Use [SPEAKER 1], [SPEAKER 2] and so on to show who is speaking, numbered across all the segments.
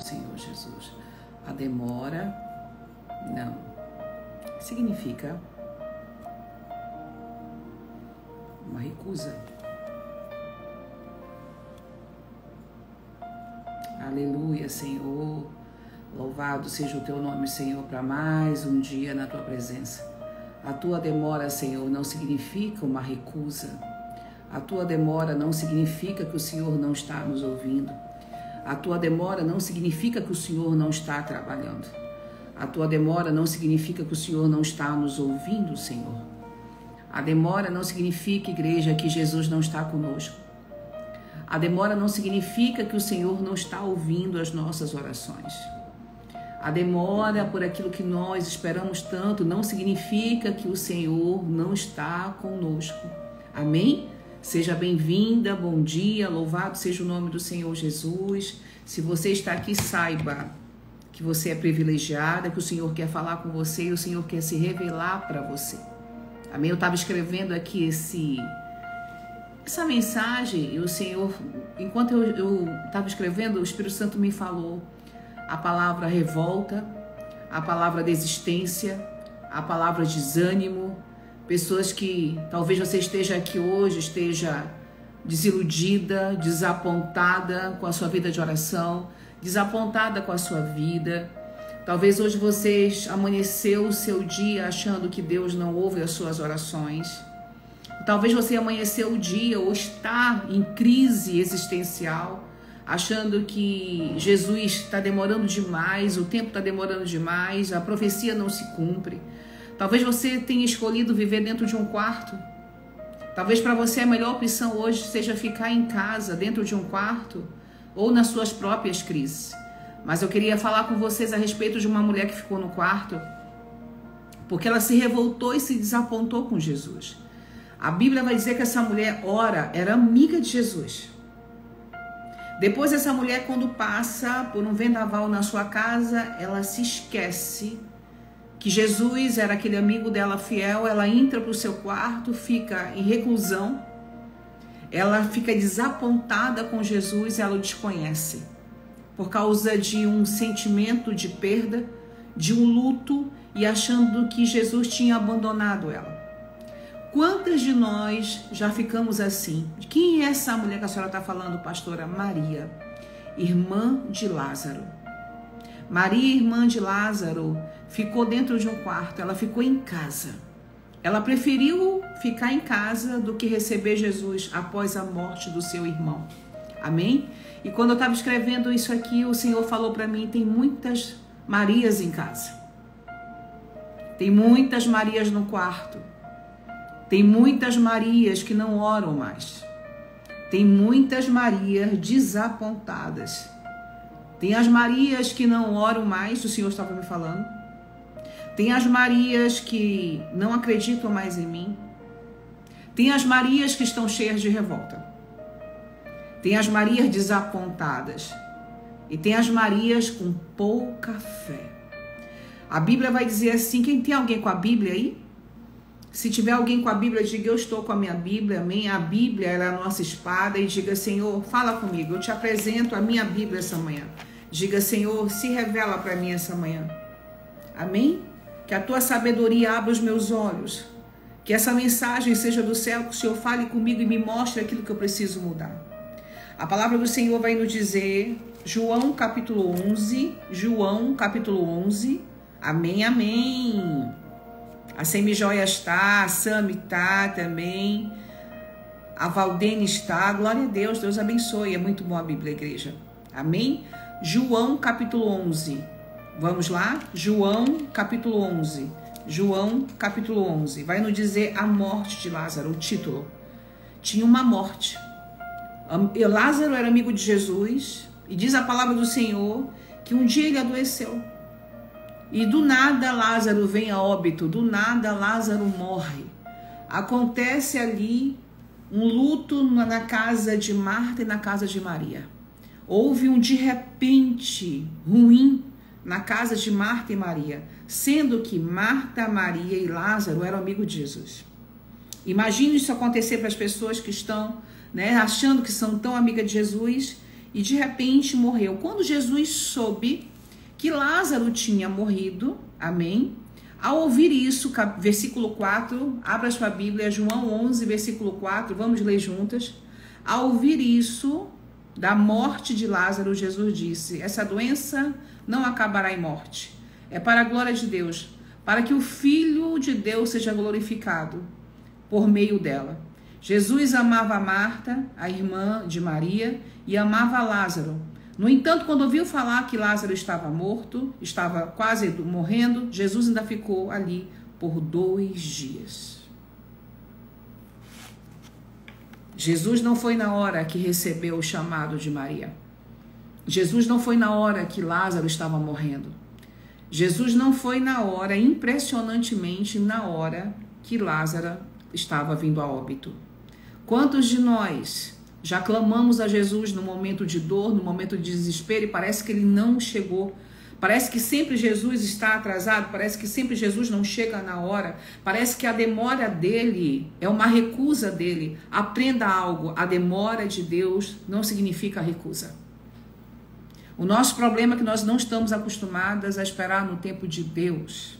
[SPEAKER 1] Senhor Jesus. A demora não significa uma recusa. Aleluia, Senhor. Louvado seja o teu nome, Senhor, para mais um dia na tua presença. A tua demora, Senhor, não significa uma recusa. A tua demora não significa que o Senhor não está nos ouvindo. A tua demora não significa que o Senhor não está trabalhando. A tua demora não significa que o Senhor não está nos ouvindo, Senhor. A demora não significa, igreja, que Jesus não está conosco. A demora não significa que o Senhor não está ouvindo as nossas orações. A demora por aquilo que nós esperamos tanto não significa que o Senhor não está conosco. Amém? Seja bem-vinda, bom dia, louvado seja o nome do Senhor Jesus. Se você está aqui, saiba que você é privilegiada, que o Senhor quer falar com você e o Senhor quer se revelar para você. Amém? Eu estava escrevendo aqui essa mensagem e o Senhor, enquanto eu estava escrevendo, o Espírito Santo me falou a palavra revolta, a palavra desistência, a palavra desânimo. Pessoas que talvez você esteja aqui hoje, esteja desiludida, desapontada com a sua vida de oração, desapontada com a sua vida. Talvez hoje você amanheceu o seu dia achando que Deus não ouve as suas orações. Talvez você amanheceu o dia ou está em crise existencial, achando que Jesus está demorando demais, o tempo está demorando demais, a profecia não se cumpre. Talvez você tenha escolhido viver dentro de um quarto. Talvez para você a melhor opção hoje seja ficar em casa, dentro de um quarto, ou nas suas próprias crises. Mas eu queria falar com vocês a respeito de uma mulher que ficou no quarto, porque ela se revoltou e se desapontou com Jesus. A Bíblia vai dizer que essa mulher, ora, era amiga de Jesus. Depois essa mulher, quando passa por um vendaval na sua casa, ela se esquece que Jesus era aquele amigo dela fiel. Ela entra para o seu quarto, fica em reclusão, ela fica desapontada com Jesus, ela o desconhece por causa de um sentimento de perda, de um luto e achando que Jesus tinha abandonado ela. Quantas de nós já ficamos assim? Quem é essa mulher que a senhora está falando, pastora? Maria, irmã de Lázaro. Maria, irmã de Lázaro, ficou dentro de um quarto, ela ficou em casa. Ela preferiu ficar em casa do que receber Jesus após a morte do seu irmão. Amém? E quando eu estava escrevendo isso aqui, o Senhor falou para mim, tem muitas Marias em casa. Tem muitas Marias no quarto. Tem muitas Marias que não oram mais. Tem muitas Marias desapontadas. Tem as Marias que não oram mais, o Senhor estava me falando. Tem as Marias que não acreditam mais em mim. Tem as Marias que estão cheias de revolta. Tem as Marias desapontadas. E tem as Marias com pouca fé. A Bíblia vai dizer assim, quem tem alguém com a Bíblia aí? Se tiver alguém com a Bíblia, diga, eu estou com a minha Bíblia, amém? A Bíblia é a nossa espada e diga, Senhor, fala comigo, eu te apresento a minha Bíblia essa manhã. Diga, Senhor, se revela para mim essa manhã. Amém? Que a tua sabedoria abra os meus olhos. Que essa mensagem seja do céu, que o Senhor fale comigo e me mostre aquilo que eu preciso mudar. A palavra do Senhor vai nos dizer, João capítulo 11, João capítulo 11, amém, amém. A Semijoia está, a Sami está também, a Valdene está, glória a Deus, Deus abençoe, é muito bom a Bíblia, igreja, amém? João capítulo 11, vamos lá? João capítulo 11, João capítulo 11, vai nos dizer a morte de Lázaro, o título, tinha uma morte, Lázaro era amigo de Jesus, e diz a palavra do Senhor, que um dia ele adoeceu, e do nada Lázaro vem a óbito, do nada Lázaro morre. Acontece ali um luto na casa de Marta e na casa de Maria. Houve um de repente ruim na casa de Marta e Maria, sendo que Marta, Maria e Lázaro eram amigos de Jesus. Imagine isso acontecer para as pessoas que estão, achando que são tão amigas de Jesus e de repente morreu. Quando Jesus soube que Lázaro tinha morrido, amém? Ao ouvir isso, versículo 4, abra sua Bíblia, João 11, versículo 4, vamos ler juntas. Ao ouvir isso, da morte de Lázaro, Jesus disse: essa doença não acabará em morte. É para a glória de Deus, para que o Filho de Deus seja glorificado por meio dela. Jesus amava a Marta, a irmã de Maria, e amava Lázaro. No entanto, quando ouviu falar que Lázaro estava morto, estava quase morrendo, Jesus ainda ficou ali por 2 dias. Jesus não foi na hora que recebeu o chamado de Maria. Jesus não foi na hora que Lázaro estava morrendo. Jesus não foi na hora, impressionantemente, na hora que Lázaro estava vindo a óbito. Quantos de nós já clamamos a Jesus no momento de dor, no momento de desespero, e parece que ele não chegou? Parece que sempre Jesus está atrasado, parece que sempre Jesus não chega na hora, parece que a demora dele é uma recusa dele. Aprenda algo, a demora de Deus não significa recusa. O nosso problema é que nós não estamos acostumadas a esperar no tempo de Deus.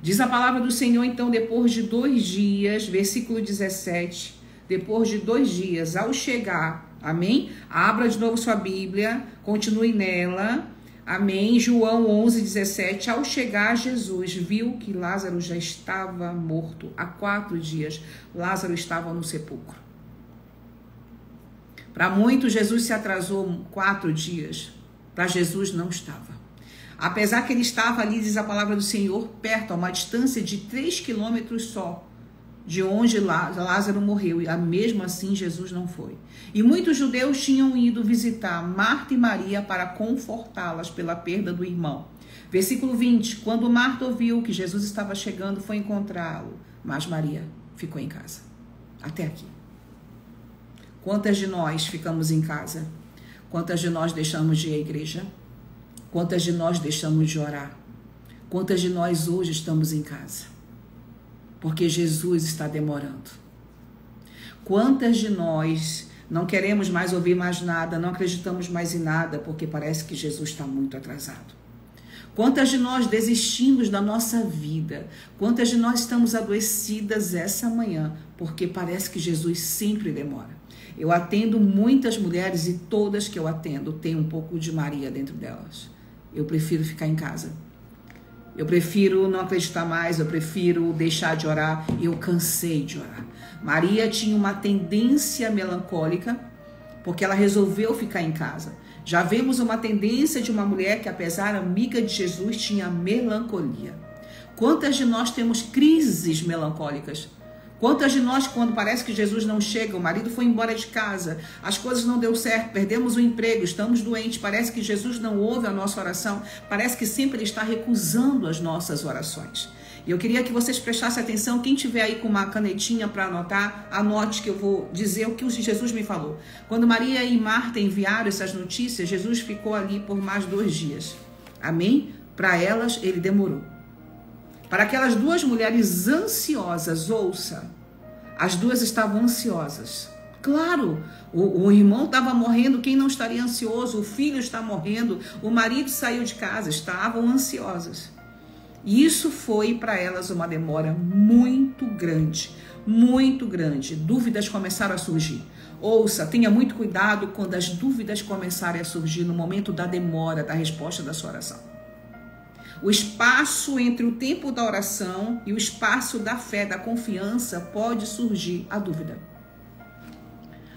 [SPEAKER 1] Diz a palavra do Senhor, então, depois de 2 dias, versículo 17, depois de 2 dias, ao chegar, amém? Abra de novo sua Bíblia, continue nela, amém? João 11, 17, ao chegar Jesus viu que Lázaro já estava morto. Há 4 dias, Lázaro estava no sepulcro. Para muitos, Jesus se atrasou 4 dias. Para Jesus não estava. Apesar que ele estava ali, diz a palavra do Senhor, perto, a uma distância de 3 quilômetros só, de onde Lázaro morreu, e mesmo assim Jesus não foi. E muitos judeus tinham ido visitar Marta e Maria para confortá-las pela perda do irmão. Versículo 20, quando Marta ouviu que Jesus estava chegando, foi encontrá-lo, mas Maria ficou em casa. Até aqui. Quantas de nós ficamos em casa? Quantas de nós deixamos de ir à igreja? Quantas de nós deixamos de orar? Quantas de nós hoje estamos em casa? Porque Jesus está demorando. Quantas de nós não queremos mais ouvir mais nada, não acreditamos mais em nada, porque parece que Jesus está muito atrasado? Quantas de nós desistimos da nossa vida? Quantas de nós estamos adoecidas essa manhã, porque parece que Jesus sempre demora? Eu atendo muitas mulheres e todas que eu atendo têm um pouco de Maria dentro delas. Eu prefiro ficar em casa. Eu prefiro não acreditar mais, eu prefiro deixar de orar. Eu cansei de orar. Maria tinha uma tendência melancólica, porque ela resolveu ficar em casa. Já vemos uma tendência de uma mulher que, apesar amiga de Jesus, tinha melancolia. Quantas de nós temos crises melancólicas? Quantas de nós, quando parece que Jesus não chega, o marido foi embora de casa, as coisas não deu certo, perdemos o emprego, estamos doentes, parece que Jesus não ouve a nossa oração, parece que sempre ele está recusando as nossas orações. E eu queria que vocês prestassem atenção, quem tiver aí com uma canetinha para anotar, anote que eu vou dizer o que Jesus me falou. Quando Maria e Marta enviaram essas notícias, Jesus ficou ali por mais 2 dias. Amém? Para elas, ele demorou. Para aquelas 2 mulheres ansiosas, ouça, as 2 estavam ansiosas. Claro, o irmão estava morrendo, quem não estaria ansioso? O filho está morrendo, o marido saiu de casa, estavam ansiosas. E isso foi para elas uma demora muito grande, muito grande. Dúvidas começaram a surgir. Ouça, tenha muito cuidado quando as dúvidas começarem a surgir no momento da demora, da resposta da sua oração. O espaço entre o tempo da oração e o espaço da fé, da confiança, pode surgir a dúvida.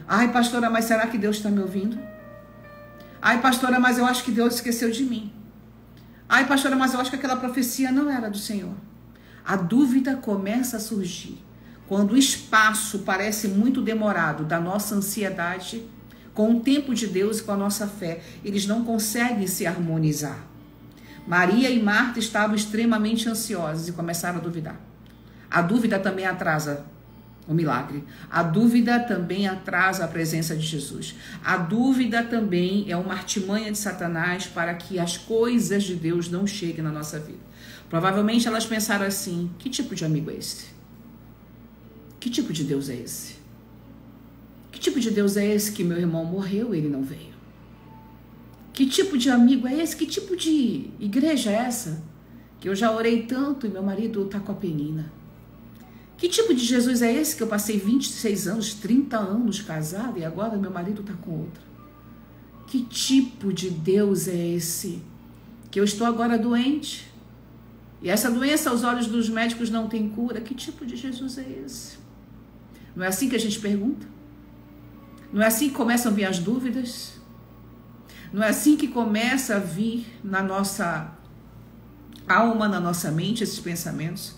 [SPEAKER 1] Ai, pastora, mas será que Deus está me ouvindo? Ai, pastora, mas eu acho que Deus esqueceu de mim. Ai, pastora, mas eu acho que aquela profecia não era do Senhor. A dúvida começa a surgir quando o espaço parece muito demorado da nossa ansiedade com o tempo de Deus e com a nossa fé. Eles não conseguem se harmonizar. Maria e Marta estavam extremamente ansiosas e começaram a duvidar. A dúvida também atrasa o milagre. A dúvida também atrasa a presença de Jesus. A dúvida também é uma artimanha de Satanás para que as coisas de Deus não cheguem na nossa vida. Provavelmente elas pensaram assim: que tipo de amigo é esse? Que tipo de Deus é esse? Que tipo de Deus é esse que meu irmão morreu e ele não veio? Que tipo de amigo é esse? Que tipo de igreja é essa? Que eu já orei tanto e meu marido está com a penina. Que tipo de Jesus é esse que eu passei 26 anos, 30 anos casada e agora meu marido está com outra? Que tipo de Deus é esse? Que eu estou agora doente e essa doença aos olhos dos médicos não tem cura. Que tipo de Jesus é esse? Não é assim que a gente pergunta? Não é assim que começam a vir as dúvidas? Não é assim que começa a vir na nossa alma, na nossa mente, esses pensamentos?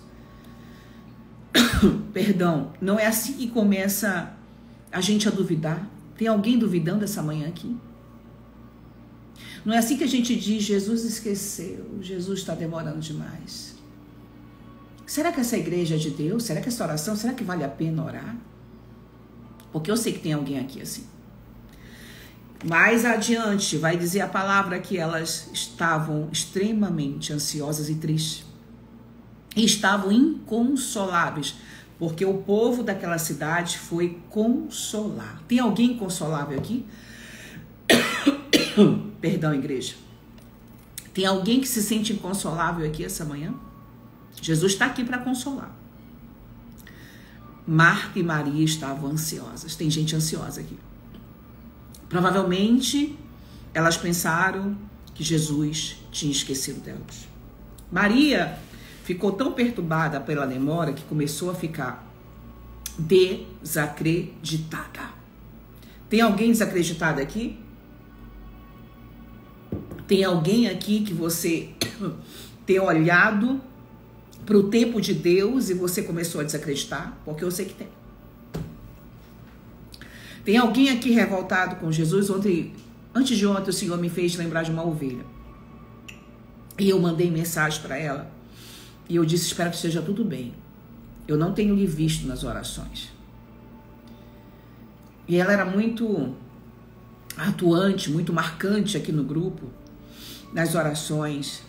[SPEAKER 1] Perdão, não é assim que começa a gente a duvidar? Tem alguém duvidando essa manhã aqui? Não é assim que a gente diz, Jesus esqueceu, Jesus está demorando demais. Será que essa igreja é de Deus? Será que essa oração, será que vale a pena orar? Porque eu sei que tem alguém aqui assim. Mais adiante vai dizer a palavra que elas estavam extremamente ansiosas e tristes. E estavam inconsoláveis, porque o povo daquela cidade foi consolar. Tem alguém inconsolável aqui? Perdão, igreja. Tem alguém que se sente inconsolável aqui essa manhã? Jesus está aqui para consolar. Marta e Maria estavam ansiosas. Tem gente ansiosa aqui. Provavelmente elas pensaram que Jesus tinha esquecido delas. Maria ficou tão perturbada pela demora que começou a ficar desacreditada. Tem alguém desacreditado aqui? Tem alguém aqui que você tem olhado para o tempo de Deus e você começou a desacreditar? Porque eu sei que tem. Tem alguém aqui revoltado com Jesus? Antes de ontem, o Senhor me fez lembrar de uma ovelha. E eu mandei mensagem para ela. E eu disse, espero que esteja tudo bem. Eu não tenho lhe visto nas orações. E ela era muito atuante, muito marcante aqui no grupo, nas orações.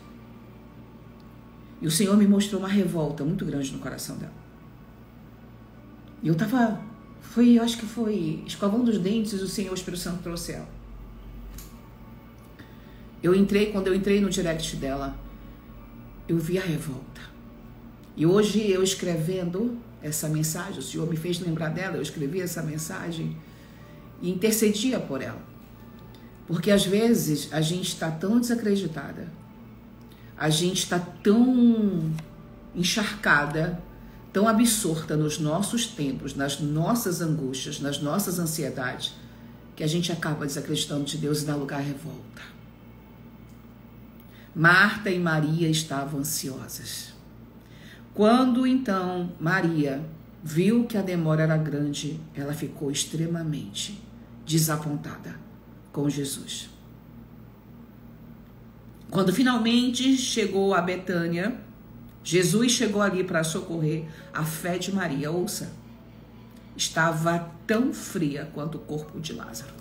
[SPEAKER 1] E o Senhor me mostrou uma revolta muito grande no coração dela. E eu acho que foi escovando os dentes, o Senhor, o Espírito Santo trouxe ela. Quando eu entrei no direct dela, eu vi a revolta. E hoje eu escrevendo essa mensagem, o Senhor me fez lembrar dela, eu escrevi essa mensagem e intercedia por ela. Porque às vezes a gente está tão desacreditada, a gente está tão encharcada, tão absorta nos nossos tempos, nas nossas angústias, nas nossas ansiedades, que a gente acaba desacreditando de Deus e dá lugar à revolta. Marta e Maria estavam ansiosas. Quando então Maria viu que a demora era grande, ela ficou extremamente desapontada com Jesus. Quando finalmente chegou a Betânia, Jesus chegou ali para socorrer a fé de Maria. Ouça, estava tão fria quanto o corpo de Lázaro.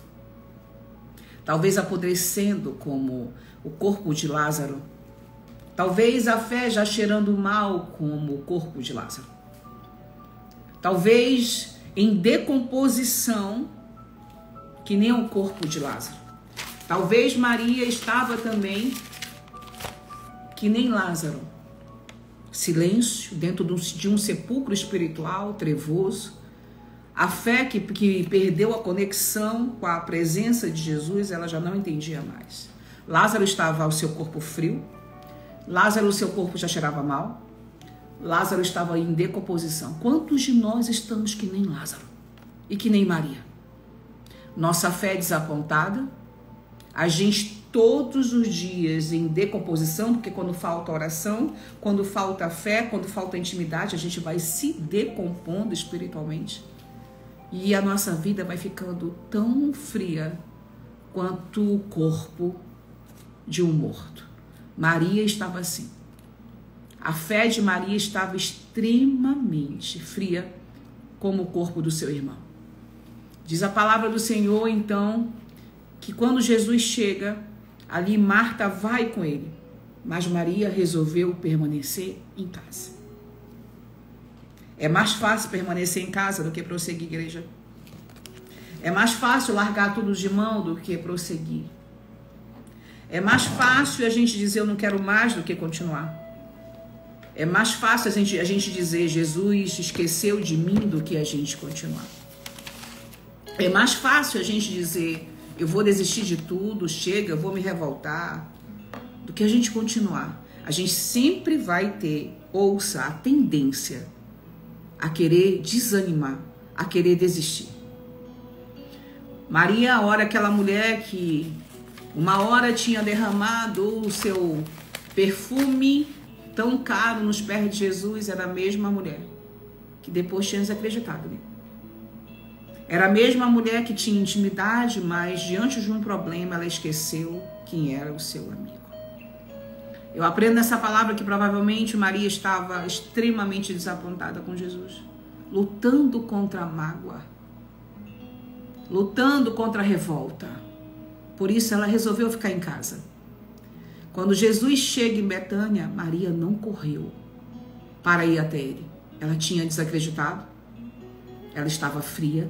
[SPEAKER 1] Talvez apodrecendo como o corpo de Lázaro. Talvez a fé já cheirando mal como o corpo de Lázaro. Talvez em decomposição que nem o corpo de Lázaro. Talvez Maria estava também que nem Lázaro. Silêncio dentro de um sepulcro espiritual trevoso. A fé que perdeu a conexão com a presença de Jesus, ela já não entendia mais. Lázaro estava ao seu corpo frio. Lázaro, o seu corpo já cheirava mal. Lázaro estava em decomposição. Quantos de nós estamos que nem Lázaro e que nem Maria? Nossa fé é desapontada. A gente todos os dias em decomposição, porque quando falta oração, quando falta fé, quando falta intimidade, a gente vai se decompondo espiritualmente. E a nossa vida vai ficando tão fria quanto o corpo de um morto. Maria estava assim. A fé de Maria estava extremamente fria, como o corpo do seu irmão. Diz a palavra do Senhor, então, que quando Jesus chega, ali Marta vai com ele, mas Maria resolveu permanecer em casa. É mais fácil permanecer em casa do que prosseguir, igreja. É mais fácil largar tudo de mão do que prosseguir. É mais fácil a gente dizer eu não quero mais do que continuar. É mais fácil a gente dizer Jesus esqueceu de mim do que a gente continuar. É mais fácil a gente dizer eu vou desistir de tudo, chega, eu vou me revoltar, do que a gente continuar. A gente sempre vai ter, ouça, a tendência a querer desanimar, a querer desistir. Maria, a hora aquela mulher que uma hora tinha derramado o seu perfume tão caro nos pés de Jesus, era a mesma mulher que depois tinha desacreditado nele. Era a mesma mulher que tinha intimidade, mas diante de um problema ela esqueceu quem era o seu amigo. Eu aprendo nessa palavra que provavelmente Maria estava extremamente desapontada com Jesus, lutando contra a mágoa, lutando contra a revolta. Por isso ela resolveu ficar em casa. Quando Jesus chega em Betânia, Maria não correu para ir até ele. Ela tinha desacreditado, ela estava fria,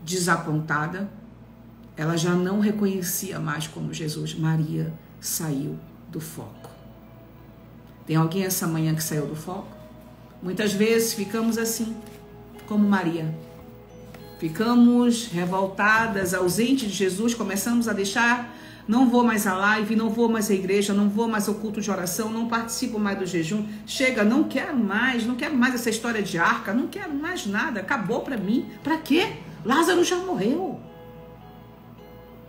[SPEAKER 1] desapontada, ela já não reconhecia mais como Jesus. Maria saiu do foco. Tem alguém essa manhã que saiu do foco? Muitas vezes ficamos assim, como Maria. Ficamos revoltadas, ausentes de Jesus, começamos a deixar, não vou mais à live, não vou mais à igreja, não vou mais ao culto de oração, não participo mais do jejum. Chega, não quero mais essa história de arca, não quero mais nada, acabou para mim. Para quê? Lázaro já morreu.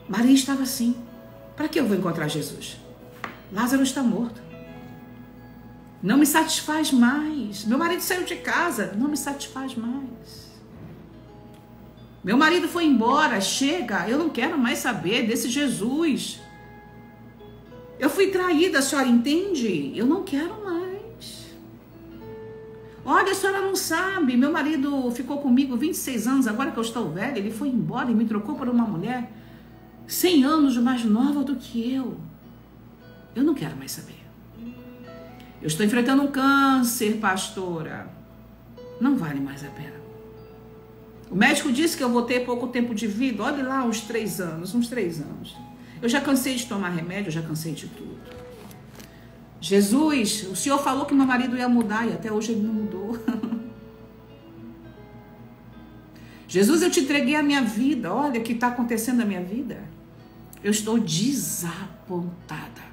[SPEAKER 1] Maria estava assim. Para que eu vou encontrar Jesus? Lázaro está morto. Não me satisfaz mais. Meu marido saiu de casa, não me satisfaz mais. Meu marido foi embora, chega, eu não quero mais saber desse Jesus. Eu fui traída, a senhora entende? Eu não quero mais. Olha, a senhora não sabe, meu marido ficou comigo 26 anos, agora que eu estou velha, ele foi embora e me trocou por uma mulher 100 anos mais nova do que eu. Eu não quero mais saber. Eu estou enfrentando um câncer, pastora. Não vale mais a pena. O médico disse que eu vou ter pouco tempo de vida. Olha lá, uns 3 anos. Eu já cansei de tomar remédio, eu já cansei de tudo. Jesus, o Senhor falou que meu marido ia mudar e até hoje ele não mudou. Jesus, eu te entreguei a minha vida. Olha o que está acontecendo na minha vida. Eu estou desapontada.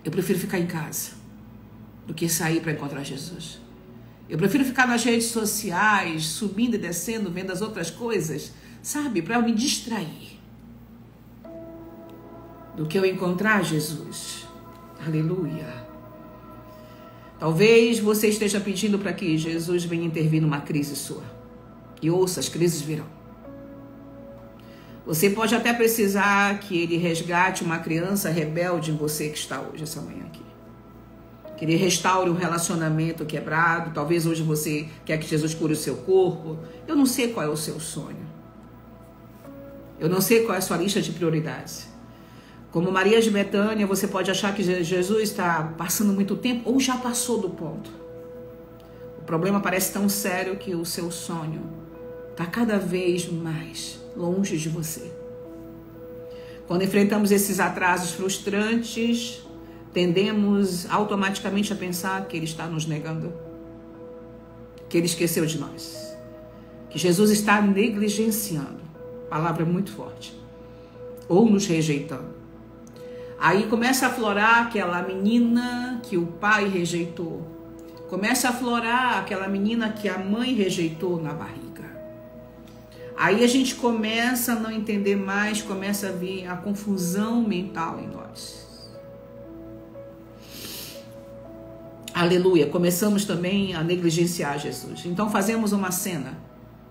[SPEAKER 1] Eu prefiro ficar em casa do que sair para encontrar Jesus. Eu prefiro ficar nas redes sociais, subindo e descendo, vendo as outras coisas, sabe, para me distrair, do que eu encontrar Jesus. Aleluia. Talvez você esteja pedindo para que Jesus venha intervir numa crise sua. E ouça, as crises virão. Você pode até precisar que ele resgate uma criança rebelde em você que está hoje, essa manhã aqui. Que ele restaure um relacionamento quebrado. Talvez hoje você quer que Jesus cure o seu corpo. Eu não sei qual é o seu sonho. Eu não sei qual é a sua lista de prioridades. Como Maria de Betânia, você pode achar que Jesus está passando muito tempo ou já passou do ponto. O problema parece tão sério que o seu sonho está cada vez mais longe de você. Quando enfrentamos esses atrasos frustrantes, tendemos automaticamente a pensar que ele está nos negando, que ele esqueceu de nós, que Jesus está negligenciando, palavra muito forte, ou nos rejeitando. Aí começa a aflorar aquela menina que o pai rejeitou, começa a aflorar aquela menina que a mãe rejeitou na barriga. Aí a gente começa a não entender mais, começa a vir a confusão mental em nós. Aleluia, começamos também a negligenciar Jesus. Então fazemos uma cena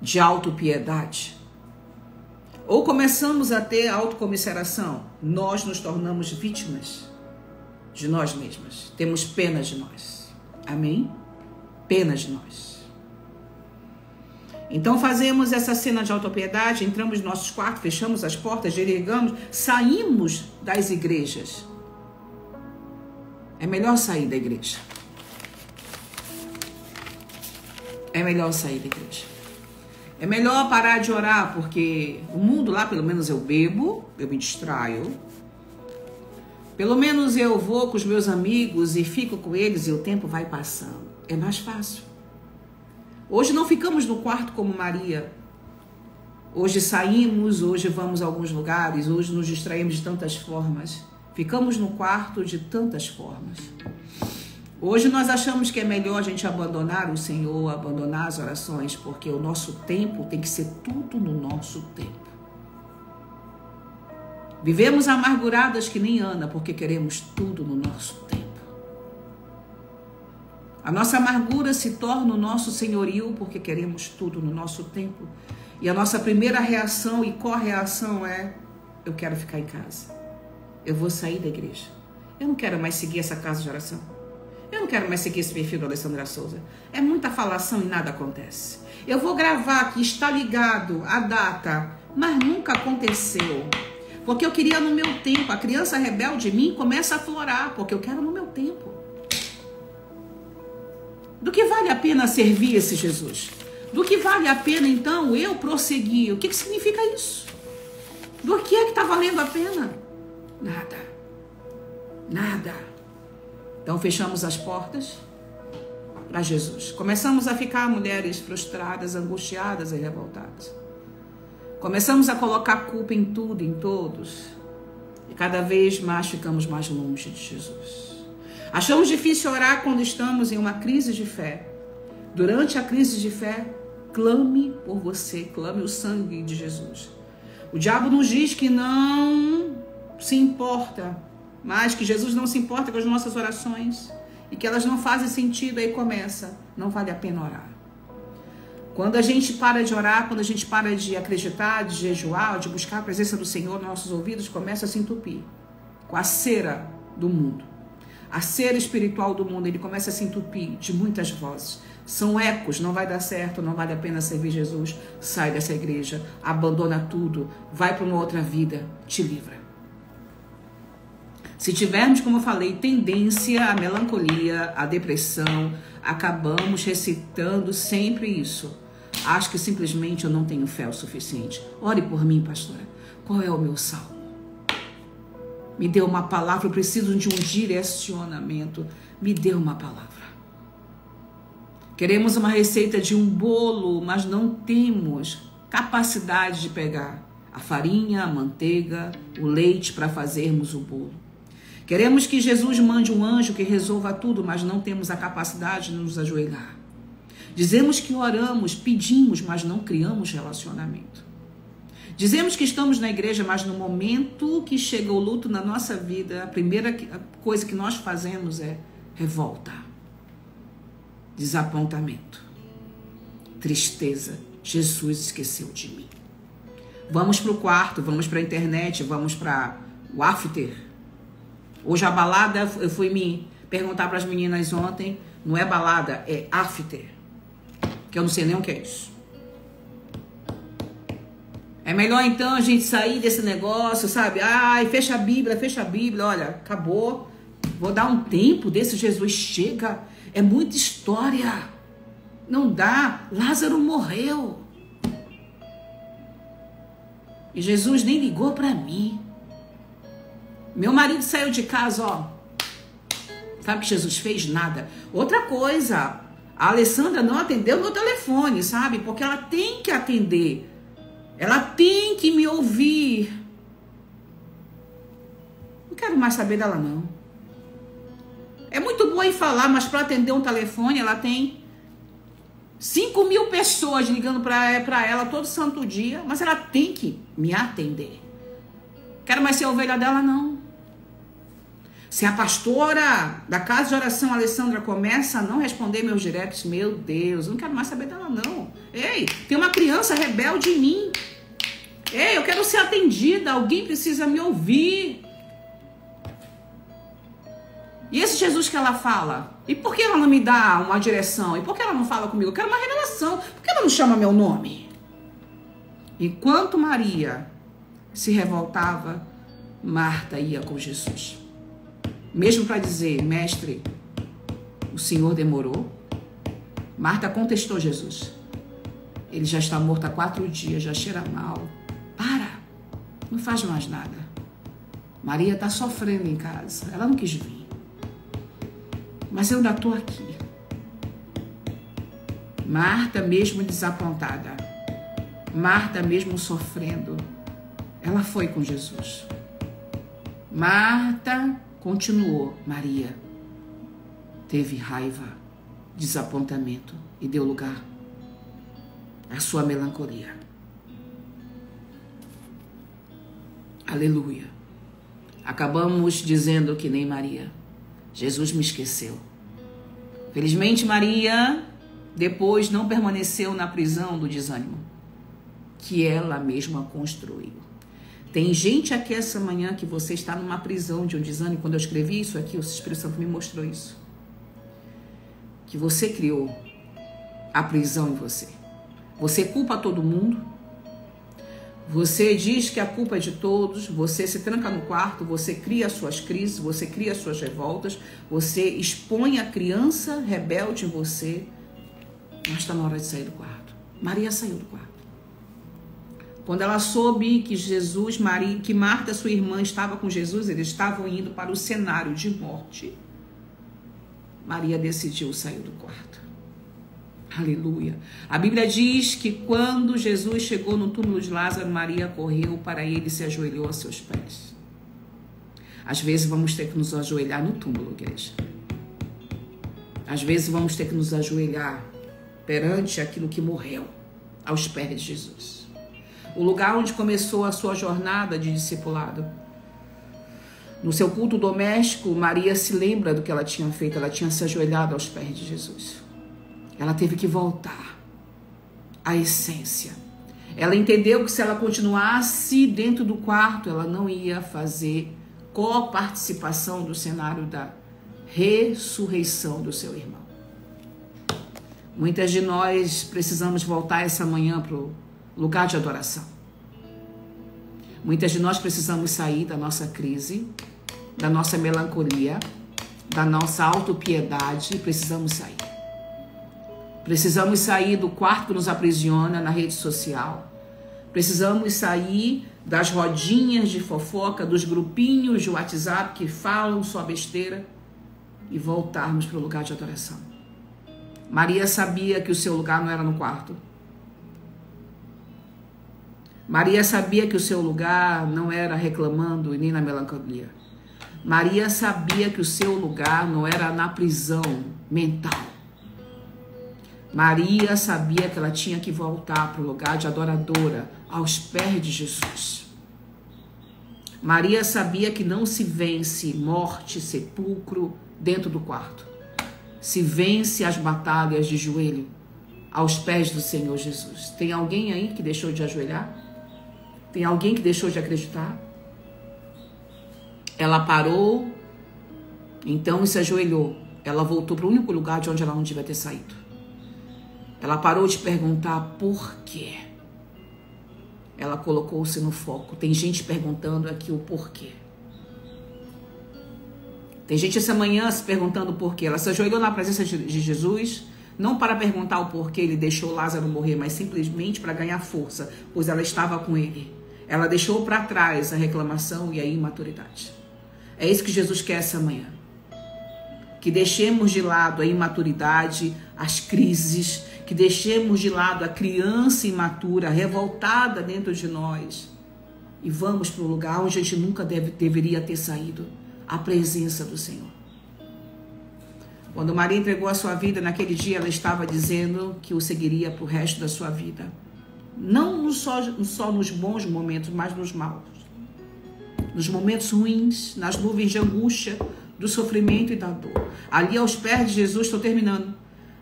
[SPEAKER 1] de autopiedade. Ou começamos a ter autocomiseração. Nós nos tornamos vítimas de nós mesmas. Temos pena de nós. Amém? Pena de nós. Então fazemos essa cena de autopiedade, entramos nos nossos quartos, fechamos as portas, desligamos, saímos das igrejas. É melhor sair da igreja. É melhor sair da igreja. É melhor parar de orar, porque o mundo lá, pelo menos eu bebo, eu me distraio. Pelo menos eu vou com os meus amigos e fico com eles e o tempo vai passando. É mais fácil. Hoje não ficamos no quarto como Maria. Hoje saímos, hoje vamos a alguns lugares, hoje nos distraímos de tantas formas. Ficamos no quarto de tantas formas. Hoje nós achamos que é melhor a gente abandonar o Senhor, abandonar as orações, porque o nosso tempo tem que ser tudo no nosso tempo. Vivemos amarguradas que nem Ana, porque queremos tudo no nosso tempo. A nossa amargura se torna o nosso senhorio, porque queremos tudo no nosso tempo. E a nossa primeira reação e correação é: eu quero ficar em casa. Eu vou sair da igreja. Eu não quero mais seguir essa casa de oração. Eu não quero mais seguir esse perfil do Alessandra Souza. É muita falação e nada acontece. Eu vou gravar aqui, está ligado a data, mas nunca aconteceu. Porque eu queria no meu tempo. A criança rebelde em mim começa a florar, porque eu quero no meu tempo. Do que vale a pena servir esse Jesus? Do que vale a pena, então, eu prosseguir? O que significa isso? Do que é que está valendo a pena? Nada. Nada. Então, fechamos as portas para Jesus. Começamos a ficar mulheres frustradas, angustiadas e revoltadas. Começamos a colocar culpa em tudo, em todos. E cada vez mais ficamos mais longe de Jesus. Achamos difícil orar quando estamos em uma crise de fé. Durante a crise de fé, clame por você, clame o sangue de Jesus. O diabo nos diz que não se importa, mas que Jesus não se importa com as nossas orações e que elas não fazem sentido. Aí começa, não vale a pena orar. Quando a gente para de orar, quando a gente para de acreditar, de jejuar, de buscar a presença do Senhor, nossos ouvidos começam a se entupir com a cera do mundo. A cera espiritual do mundo, ele começa a se entupir de muitas vozes. São ecos, não vai dar certo, não vale a pena servir Jesus. Sai dessa igreja, abandona tudo, vai para uma outra vida, te livra. Se tivermos, como eu falei, tendência à melancolia, à depressão, acabamos recitando sempre isso. Acho que simplesmente eu não tenho fé o suficiente. Ore por mim, pastora. Qual é o meu salmo? Me dê uma palavra, eu preciso de um direcionamento. Me dê uma palavra. Queremos uma receita de um bolo, mas não temos capacidade de pegar a farinha, a manteiga, o leite para fazermos o bolo. Queremos que Jesus mande um anjo que resolva tudo, mas não temos a capacidade de nos ajoelhar. Dizemos que oramos, pedimos, mas não criamos relacionamento. Dizemos que estamos na igreja, mas no momento que chega o luto na nossa vida, a primeira coisa que nós fazemos é revolta, desapontamento, tristeza. Jesus esqueceu de mim. Vamos para o quarto, vamos para a internet, vamos para o after. Hoje a balada, eu fui me perguntar para as meninas ontem, não é balada, é after, que eu não sei nem o que é isso. É melhor então a gente sair desse negócio, sabe? Ai, fecha a Bíblia, olha, acabou. Vou dar um tempo desse Jesus, chega. É muita história. Não dá. Lázaro morreu. E Jesus nem ligou para mim. Meu marido saiu de casa, ó. Sabe o que Jesus fez? Nada. Outra coisa, a Alessandra não atendeu meu telefone, sabe? Porque ela tem que atender. Ela tem que me ouvir. Não quero mais saber dela, não. É muito boa em falar, mas para atender um telefone, ela tem 5.000 pessoas ligando para ela todo santo dia, mas ela tem que me atender. Quero mais ser a ovelha dela, não. Se a pastora da casa de oração, Alessandra, começa a não responder meus directs, meu Deus, eu não quero mais saber dela, não. Ei, tem uma criança rebelde em mim. Ei, eu quero ser atendida, alguém precisa me ouvir. E esse Jesus que ela fala? E por que ela não me dá uma direção? E por que ela não fala comigo? Eu quero uma revelação. Por que ela não chama meu nome? Enquanto Maria se revoltava, Marta ia com Jesus. Mesmo para dizer, mestre, o Senhor demorou. Marta contestou Jesus. Ele já está morto há 4 dias, já cheira mal. Para, não faz mais nada. Maria está sofrendo em casa, ela não quis vir. Mas eu ainda estou aqui. Marta, mesmo desapontada, Marta, mesmo sofrendo, ela foi com Jesus. Marta continuou. Maria teve raiva, desapontamento e deu lugar à sua melancolia. Aleluia. Acabamos dizendo que nem Maria. Jesus me esqueceu. Felizmente, Maria depois não permaneceu na prisão do desânimo, que ela mesma construiu. Tem gente aqui essa manhã que você está numa prisão de um desânimo. Quando eu escrevi isso aqui, o Espírito Santo me mostrou isso. Que você criou a prisão em você. Você culpa todo mundo. Você diz que a culpa é de todos. Você se tranca no quarto. Você cria as suas crises. Você cria as suas revoltas. Você expõe a criança rebelde em você. Mas está na hora de sair do quarto. Maria saiu do quarto. Quando ela soube que que Marta, sua irmã, estava com Jesus, eles estavam indo para o cenário de morte, Maria decidiu sair do quarto. Aleluia. A Bíblia diz que quando Jesus chegou no túmulo de Lázaro, Maria correu para ele e se ajoelhou a seus pés. Às vezes vamos ter que nos ajoelhar no túmulo, igreja. Às vezes vamos ter que nos ajoelhar perante aquilo que morreu aos pés de Jesus. O lugar onde começou a sua jornada de discipulado. No seu culto doméstico, Maria se lembra do que ela tinha feito. Ela tinha se ajoelhado aos pés de Jesus. Ela teve que voltar à essência. Ela entendeu que se ela continuasse dentro do quarto, ela não ia fazer coparticipação do cenário da ressurreição do seu irmão. Muitas de nós precisamos voltar essa manhã para o lugar de adoração. Muitas de nós precisamos sair da nossa crise, da nossa melancolia, da nossa autopiedade. Precisamos sair. Precisamos sair do quarto que nos aprisiona na rede social. Precisamos sair das rodinhas de fofoca, dos grupinhos de WhatsApp que falam só besteira e voltarmos para o lugar de adoração. Maria sabia que o seu lugar não era no quarto. Maria sabia que o seu lugar não era reclamando e nem na melancolia. Maria sabia que o seu lugar não era na prisão mental. Maria sabia que ela tinha que voltar para o lugar de adoradora, aos pés de Jesus. Maria sabia que não se vence morte, sepulcro dentro do quarto. Se vence as batalhas de joelho aos pés do Senhor Jesus. Tem alguém aí que deixou de ajoelhar? Tem alguém que deixou de acreditar? Ela parou, então se ajoelhou. Ela voltou para o único lugar de onde ela não devia ter saído. Ela parou de perguntar por quê. Ela colocou-se no foco. Tem gente perguntando aqui o porquê. Tem gente essa manhã se perguntando o porquê. Ela se ajoelhou na presença de Jesus, não para perguntar o porquê ele deixou Lázaro morrer, mas simplesmente para ganhar força, pois ela estava com ele. Ela deixou para trás a reclamação e a imaturidade. É isso que Jesus quer essa manhã. Que deixemos de lado a imaturidade, as crises, que deixemos de lado a criança imatura, revoltada dentro de nós, e vamos para o lugar onde a gente nunca deveria ter saído, a presença do Senhor. Quando Maria entregou a sua vida naquele dia, ela estava dizendo que o seguiria para o resto da sua vida. Não só nos bons momentos, mas nos maus. Nos momentos ruins, nas nuvens de angústia, do sofrimento e da dor. Ali aos pés de Jesus, estou terminando,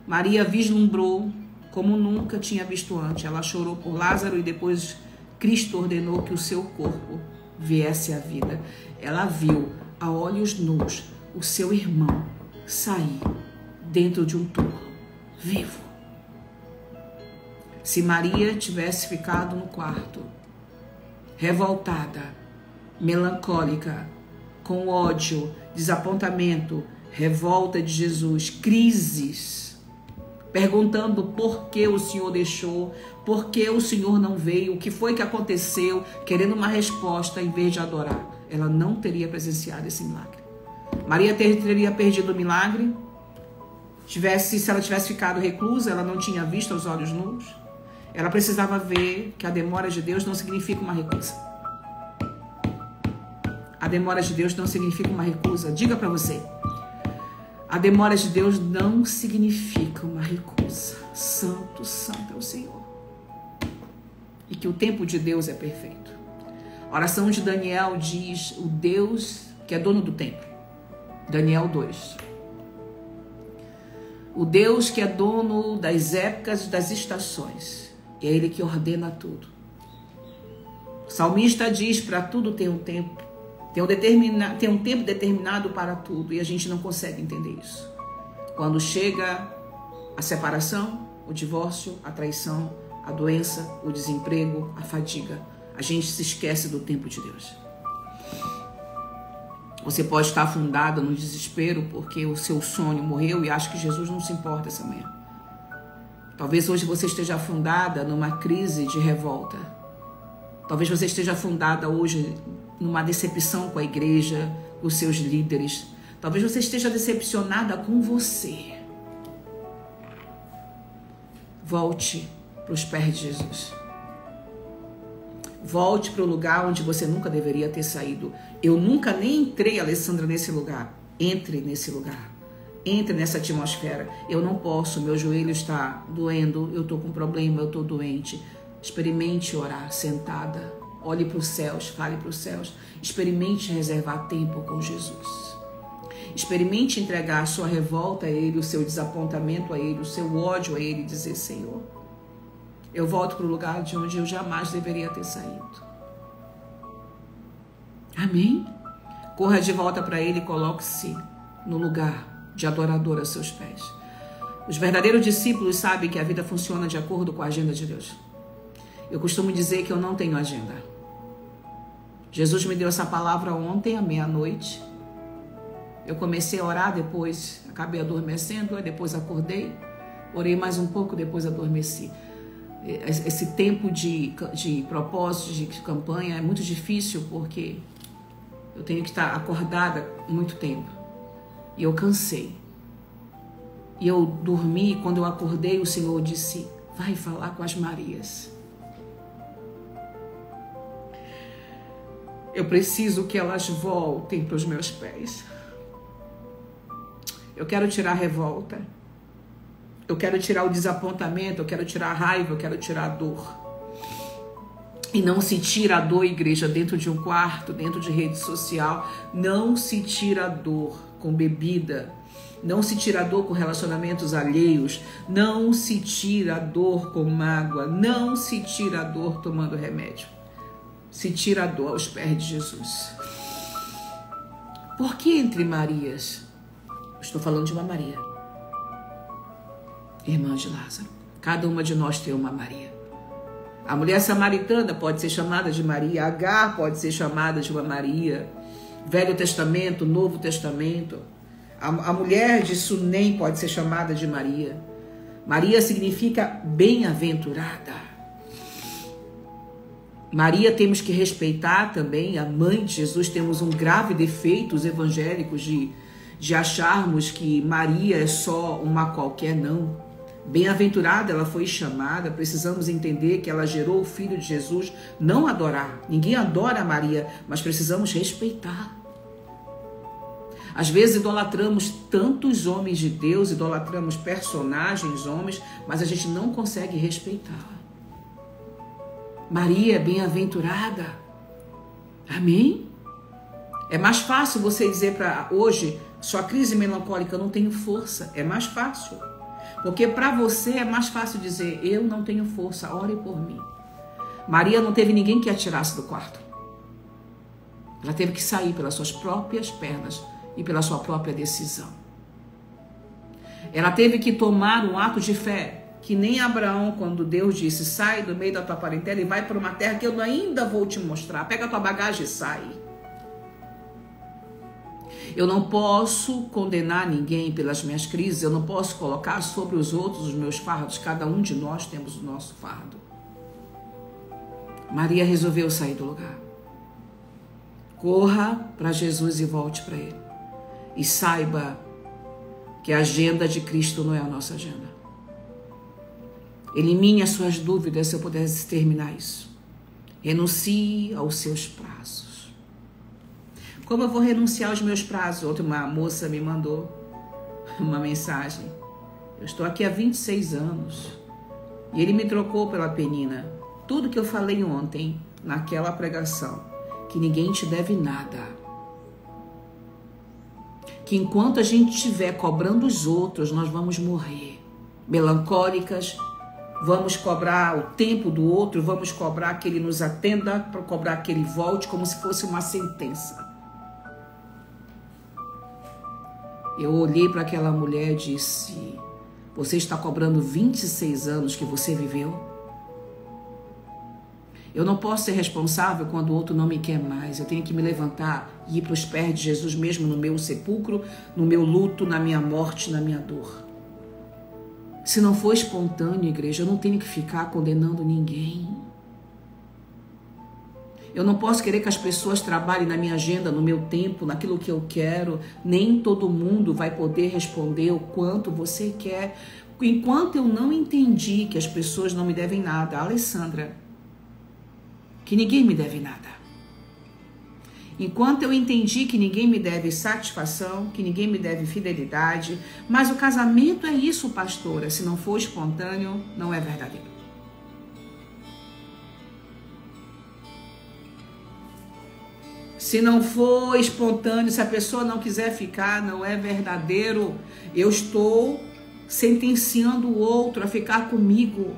[SPEAKER 1] Maria vislumbrou como nunca tinha visto antes. Ela chorou por Lázaro e depois Cristo ordenou que o seu corpo viesse à vida. Ela viu a olhos nus o seu irmão sair dentro de um túmulo, vivo. Se Maria tivesse ficado no quarto, revoltada, melancólica, com ódio, desapontamento, revolta de Jesus, crises, perguntando por que o Senhor deixou, por que o Senhor não veio, o que foi que aconteceu, querendo uma resposta em vez de adorar. Ela não teria presenciado esse milagre. Maria teria perdido o milagre. Se ela tivesse ficado reclusa, ela não tinha visto aos olhos nus. Ela precisava ver que a demora de Deus não significa uma recusa. A demora de Deus não significa uma recusa. Diga para você. A demora de Deus não significa uma recusa. Santo, santo é o Senhor. E que o tempo de Deus é perfeito. A oração de Daniel diz o Deus que é dono do tempo. Daniel 2. O Deus que é dono das épocas e das estações. É Ele que ordena tudo. O salmista diz: para tudo tem um tempo. Tem um tempo determinado para tudo. E a gente não consegue entender isso. Quando chega a separação, o divórcio, a traição, a doença, o desemprego, a fadiga, a gente se esquece do tempo de Deus. Você pode estar afundada no desespero porque o seu sonho morreu e acha que Jesus não se importa essa manhã. Talvez hoje você esteja afundada numa crise de revolta. Talvez você esteja afundada hoje numa decepção com a igreja, com os seus líderes. Talvez você esteja decepcionada com você. Volte para os pés de Jesus. Volte para o lugar onde você nunca deveria ter saído. Eu nunca nem entrei, Alessandra, nesse lugar. Entre nesse lugar. Entre nessa atmosfera. Eu não posso, meu joelho está doendo, eu estou com problema, eu estou doente. Experimente orar sentada. Olhe para os céus, fale para os céus. Experimente reservar tempo com Jesus. Experimente entregar a sua revolta a Ele, o seu desapontamento a Ele, o seu ódio a Ele e dizer: Senhor, eu volto para o lugar de onde eu jamais deveria ter saído. Amém? Corra de volta para Ele e coloque-se no lugar de adorador a seus pés. Os verdadeiros discípulos sabem que a vida funciona de acordo com a agenda de Deus. Eu costumo dizer que eu não tenho agenda. Jesus me deu essa palavra ontem à meia-noite. Eu comecei a orar, depois acabei adormecendo, aí depois acordei, orei mais um pouco, depois adormeci. Esse tempo de propósito, de campanha é muito difícil porque eu tenho que estar acordada muito tempo. E eu cansei. E eu dormi, quando eu acordei, o Senhor disse: vai falar com as Marias. Eu preciso que elas voltem para os meus pés. Eu quero tirar a revolta. Eu quero tirar o desapontamento, eu quero tirar a raiva, eu quero tirar a dor. E não se tira a dor, igreja, dentro de um quarto, dentro de rede social. Não se tira a dor com bebida. Não se tira a dor com relacionamentos alheios. Não se tira a dor com mágoa. Não se tira a dor tomando remédio. Se tira a dor aos pés de Jesus. Por que entre Marias? Estou falando de uma Maria. Irmã de Lázaro. Cada uma de nós tem uma Maria. A mulher samaritana pode ser chamada de Maria. Agar pode ser chamada de uma Maria. Velho Testamento, Novo Testamento. A mulher de Sunem pode ser chamada de Maria. Maria significa bem-aventurada. Maria temos que respeitar também, a mãe de Jesus. Temos um grave defeito, os evangélicos, de acharmos que Maria é só uma qualquer, não. Bem-aventurada ela foi chamada, precisamos entender que ela gerou o Filho de Jesus, não adorar. Ninguém adora Maria, mas precisamos respeitar. Às vezes idolatramos tantos homens de Deus, idolatramos personagens, homens, mas a gente não consegue respeitar. Maria é bem-aventurada. Amém? É mais fácil você dizer para hoje, sua crise melancólica, eu não tenho força. É mais fácil. Porque para você é mais fácil dizer, eu não tenho força, ore por mim. Maria não teve ninguém que a tirasse do quarto. Ela teve que sair pelas suas próprias pernas e pela sua própria decisão. Ela teve que tomar um ato de fé, que nem Abraão, quando Deus disse, sai do meio da tua parentela e vai para uma terra que eu ainda vou te mostrar. Pega a tua bagagem e sai. Eu não posso condenar ninguém pelas minhas crises, eu não posso colocar sobre os outros os meus fardos. Cada um de nós temos o nosso fardo. Maria resolveu sair do lugar. Corra para Jesus e volte para Ele. E saiba que a agenda de Cristo não é a nossa agenda. Elimine as suas dúvidas, se eu pudesse terminar isso. Renuncie aos seus prazos. Como eu vou renunciar aos meus prazos? Ontem uma moça me mandou uma mensagem. Eu estou aqui há 26 anos e ele me trocou pela Penina. Tudo que eu falei ontem naquela pregação, que ninguém te deve nada. Que enquanto a gente estiver cobrando os outros, nós vamos morrer. Melancólicas, vamos cobrar o tempo do outro, vamos cobrar que ele nos atenda, para cobrar que ele volte, como se fosse uma sentença. Eu olhei para aquela mulher e disse: você está cobrando 26 anos que você viveu? Eu não posso ser responsável quando o outro não me quer mais. Eu tenho que me levantar e ir para os pés de Jesus mesmo no meu sepulcro, no meu luto, na minha morte, na minha dor. Se não for espontâneo, igreja, eu não tenho que ficar condenando ninguém. Eu não posso querer que as pessoas trabalhem na minha agenda, no meu tempo, naquilo que eu quero. Nem todo mundo vai poder responder o quanto você quer. Enquanto eu não entendi que as pessoas não me devem nada, Alessandra, que ninguém me deve nada. Enquanto eu entendi que ninguém me deve satisfação, que ninguém me deve fidelidade, mas o casamento é isso, pastora, se não for espontâneo, não é verdadeiro. Se não for espontâneo, se a pessoa não quiser ficar, não é verdadeiro. Eu estou sentenciando o outro a ficar comigo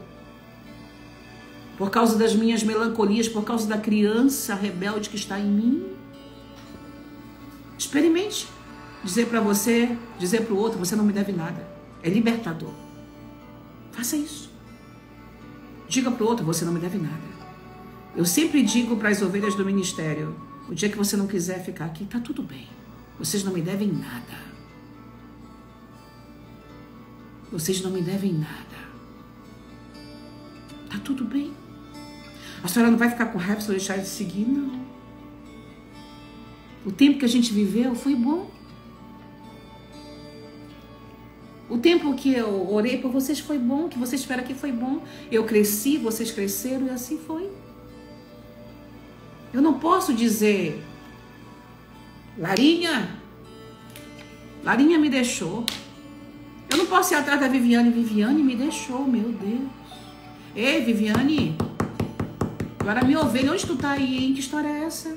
[SPEAKER 1] por causa das minhas melancolias, por causa da criança rebelde que está em mim. Experimente dizer para você, dizer para o outro: você não me deve nada. É libertador. Faça isso. Diga para o outro: você não me deve nada. Eu sempre digo para as ovelhas do ministério: o dia que você não quiser ficar aqui, tá tudo bem. Vocês não me devem nada. Vocês não me devem nada. Tá tudo bem. A senhora não vai ficar com raiva se eu deixar de seguir, não. O tempo que a gente viveu foi bom. O tempo que eu orei por vocês foi bom, que vocês esperam que foi bom. Eu cresci, vocês cresceram e assim foi. Eu não posso dizer: Larinha me deixou. Eu não posso ir atrás da Viviane me deixou, meu Deus. Ei, Viviane, agora minha ovelha, onde tu tá aí, hein? Que história é essa?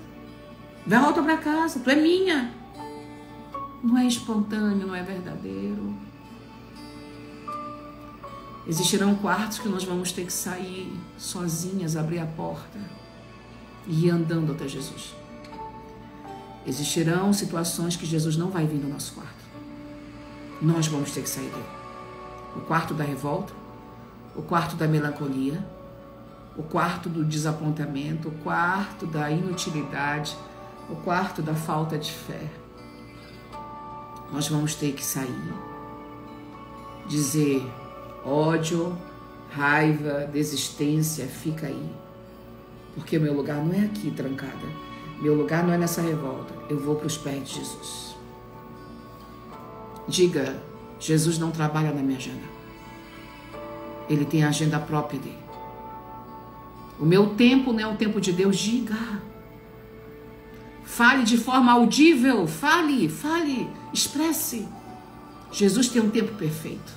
[SPEAKER 1] Vai, volta pra casa, tu é minha. Não é espontâneo, não é verdadeiro. Existirão quartos que nós vamos ter que sair sozinhas, abrir a porta e ir andando até Jesus. Existirão situações que Jesus não vai vir no nosso quarto. Nós vamos ter que sair dele. O quarto da revolta, o quarto da melancolia, o quarto do desapontamento, o quarto da inutilidade, o quarto da falta de fé. Nós vamos ter que sair, dizer: ódio, raiva, desistência, fica aí. Porque o meu lugar não é aqui trancada. Meu lugar não é nessa revolta. Eu vou para os pés de Jesus. Diga: Jesus não trabalha na minha agenda. Ele tem a agenda própria dele. O meu tempo não é o tempo de Deus. Diga. Fale de forma audível. Fale, expresse. Jesus tem um tempo perfeito.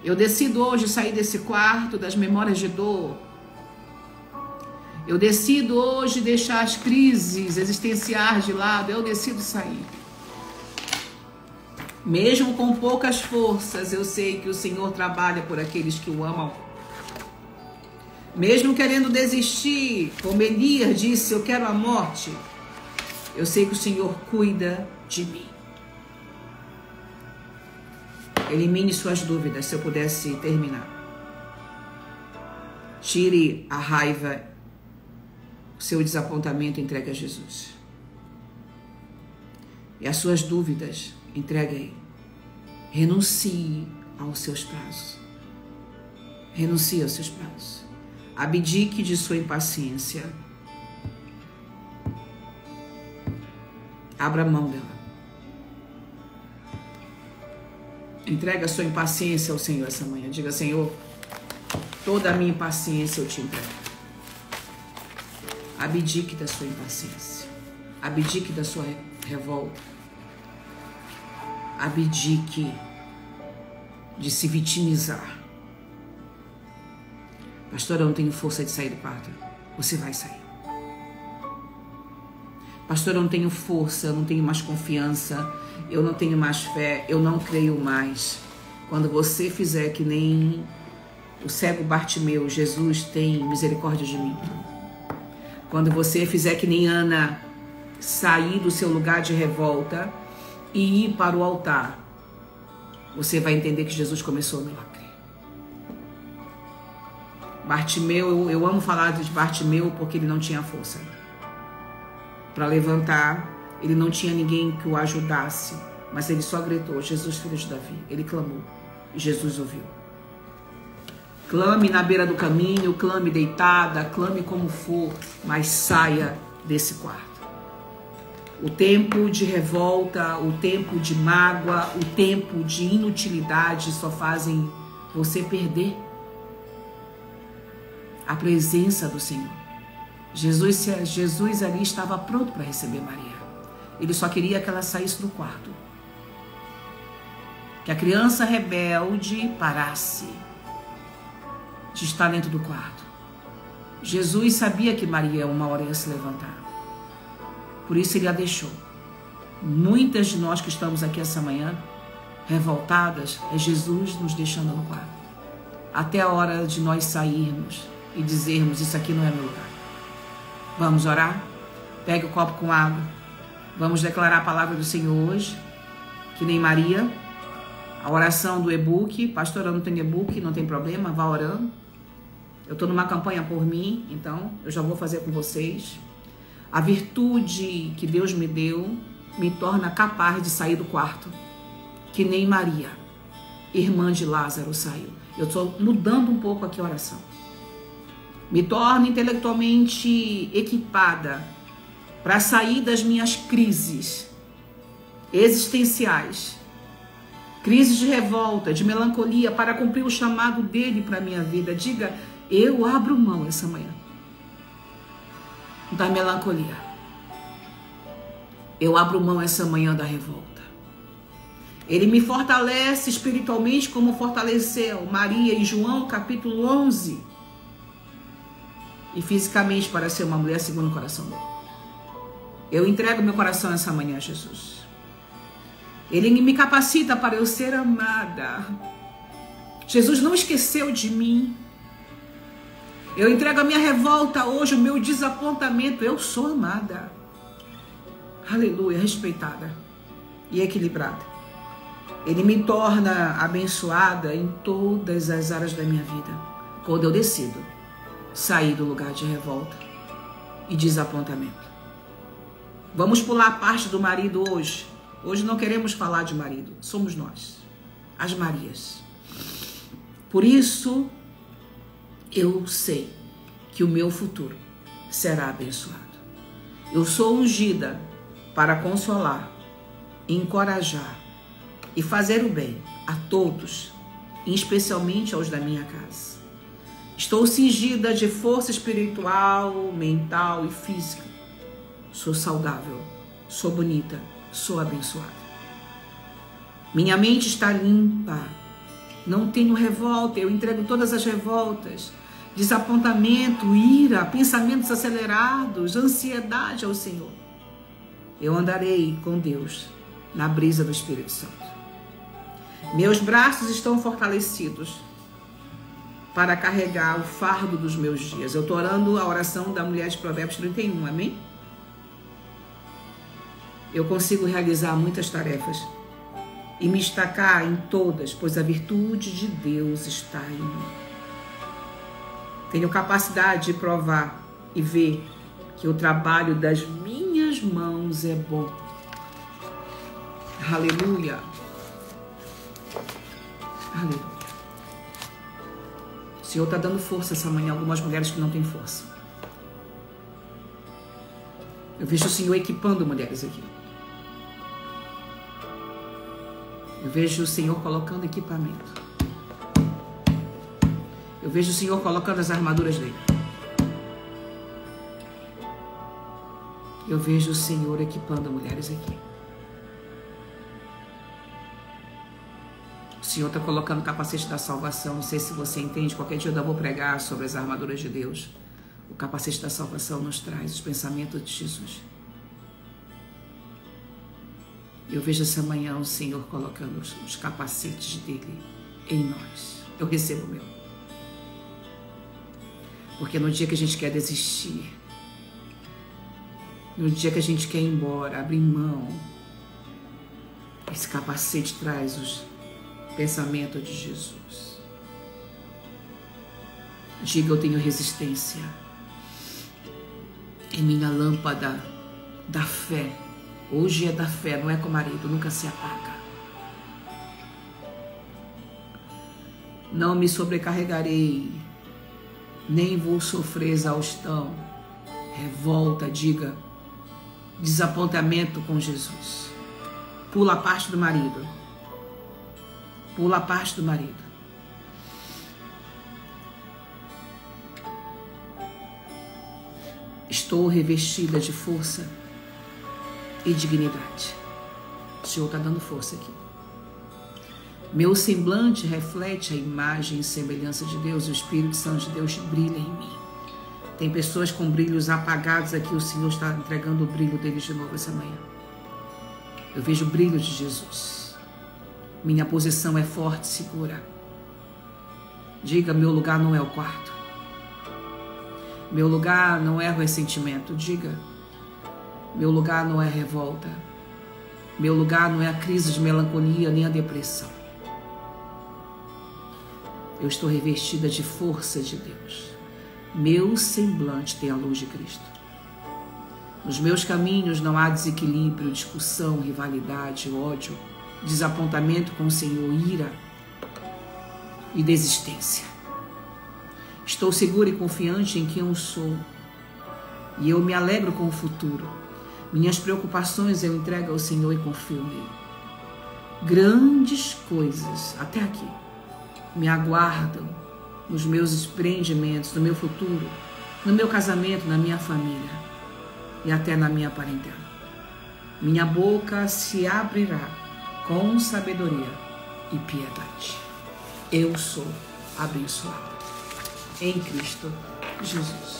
[SPEAKER 1] Eu decido hoje sair desse quarto das memórias de dor. Eu decido hoje deixar as crises existenciais de lado. Eu decido sair. Mesmo com poucas forças, eu sei que o Senhor trabalha por aqueles que o amam. Mesmo querendo desistir, como Elias disse: eu quero a morte, eu sei que o Senhor cuida de mim. Elimine suas dúvidas, se eu pudesse terminar. Tire a raiva, o seu desapontamento, entregue a Jesus. E as suas dúvidas, entregue aí. Renuncie aos seus prazos. Renuncie aos seus prazos. Abdique de sua impaciência. Abra mão dela. Entregue a sua impaciência ao Senhor essa manhã. Diga, Senhor, toda a minha impaciência eu te entrego. Abdique da sua impaciência. Abdique da sua revolta. Abdique de se vitimizar. Pastor, eu não tenho força de sair do quarto. Você vai sair. Pastor, eu não tenho força, eu não tenho mais confiança, eu não tenho mais fé, eu não creio mais. Quando você fizer que nem o cego Bartimeu, Jesus tem misericórdia de mim. Quando você fizer que nem Ana, sair do seu lugar de revolta e ir para o altar, você vai entender que Jesus começou o milagre. Bartimeu, eu amo falar de Bartimeu porque ele não tinha força para levantar, ele não tinha ninguém que o ajudasse, mas ele só gritou, Jesus, filho de Davi. Ele clamou e Jesus ouviu. Clame na beira do caminho, clame deitada, clame como for, mas saia desse quarto. O tempo de revolta, o tempo de mágoa, o tempo de inutilidade só fazem você perder a presença do Senhor. Jesus ali estava pronto para receber Maria. Ele só queria que ela saísse do quarto. Que a criança rebelde parasse de estar dentro do quarto. Jesus sabia que Maria uma hora ia se levantar. Por isso ele a deixou. Muitas de nós que estamos aqui essa manhã, revoltadas, é Jesus nos deixando no quarto. Até a hora de nós sairmos e dizermos, isso aqui não é meu lugar. Vamos orar? Pegue o copo com água. Vamos declarar a palavra do Senhor hoje. Que nem Maria. A oração do e-book. Pastor, eu não tenho e-book, não tem problema, vá orando. Eu estou numa campanha por mim, então eu já vou fazer com vocês. A virtude que Deus me deu me torna capaz de sair do quarto. Que nem Maria, irmã de Lázaro, saiu. Eu estou mudando um pouco aqui a oração. Me torna intelectualmente equipada para sair das minhas crises existenciais, crises de revolta, de melancolia, para cumprir o chamado dele para a minha vida. Diga, eu abro mão essa manhã da melancolia. Eu abro mão essa manhã da revolta. Ele me fortalece espiritualmente como fortaleceu Maria em João capítulo 11. E fisicamente para ser uma mulher segundo o coração dele. Eu entrego meu coração essa manhã a Jesus. Ele me capacita para eu ser amada. Jesus não esqueceu de mim. Eu entrego a minha revolta hoje, o meu desapontamento. Eu sou amada. Aleluia, respeitada e equilibrada. Ele me torna abençoada em todas as áreas da minha vida. Quando eu decido sair do lugar de revolta e desapontamento. Vamos pular a parte do marido hoje. Hoje não queremos falar de marido. Somos nós, as Marias. Por isso, eu sei que o meu futuro será abençoado. Eu sou ungida para consolar, encorajar e fazer o bem a todos, especialmente aos da minha casa. Estou cingida de força espiritual, mental e física. Sou saudável, sou bonita, sou abençoada. Minha mente está limpa. Não tenho revolta, eu entrego todas as revoltas, desapontamento, ira, pensamentos acelerados, ansiedade ao Senhor. Eu andarei com Deus na brisa do Espírito Santo. Meus braços estão fortalecidos para carregar o fardo dos meus dias. Eu estou orando a oração da mulher de Provérbios 31, amém? Eu consigo realizar muitas tarefas e me destacar em todas, pois a virtude de Deus está em mim. Tenho capacidade de provar e ver que o trabalho das minhas mãos é bom. Aleluia. Aleluia. O Senhor está dando força essa manhã a algumas mulheres que não têm força. Eu vejo o Senhor equipando mulheres aqui. Eu vejo o Senhor colocando equipamento. Eu vejo o Senhor colocando as armaduras dele. Eu vejo o Senhor equipando mulheres aqui. O Senhor está colocando o capacete da salvação. Não sei se você entende. Qualquer dia eu vou pregar sobre as armaduras de Deus. O capacete da salvação nos traz os pensamentos de Jesus. Eu vejo essa manhã o Senhor colocando os capacetes dele em nós. Eu recebo o meu. Porque no dia que a gente quer desistir, no dia que a gente quer ir embora, abrir mão, esse capacete traz os pensamentos de Jesus. Diga: eu tenho resistência em minha lâmpada da fé. Hoje é da fé, não é com o marido, nunca se apaga. Não me sobrecarregarei, nem vou sofrer exaustão, revolta, diga, desapontamento com Jesus. Pula a parte do marido. Pula a parte do marido. Estou revestida de força e dignidade. O Senhor está dando força aqui. Meu semblante reflete a imagem e semelhança de Deus. O Espírito Santo de Deus brilha em mim. Tem pessoas com brilhos apagados aqui. O Senhor está entregando o brilho deles de novo essa manhã. Eu vejo o brilho de Jesus. Minha posição é forte e segura. Diga: meu lugar não é o quarto. Meu lugar não é o ressentimento. Diga: meu lugar não é a revolta. Meu lugar não é a crise de melancolia nem a depressão. Eu estou revestida de força de Deus. Meu semblante tem a luz de Cristo. Nos meus caminhos não há desequilíbrio, discussão, rivalidade, ódio, desapontamento com o Senhor, ira e desistência. Estou segura e confiante em quem eu sou. E eu me alegro com o futuro. Minhas preocupações eu entrego ao Senhor e confio nele. Grandes coisas, até aqui, me aguardam nos meus empreendimentos, no meu futuro, no meu casamento, na minha família e até na minha parentela. Minha boca se abrirá com sabedoria e piedade. Eu sou abençoado em Cristo Jesus.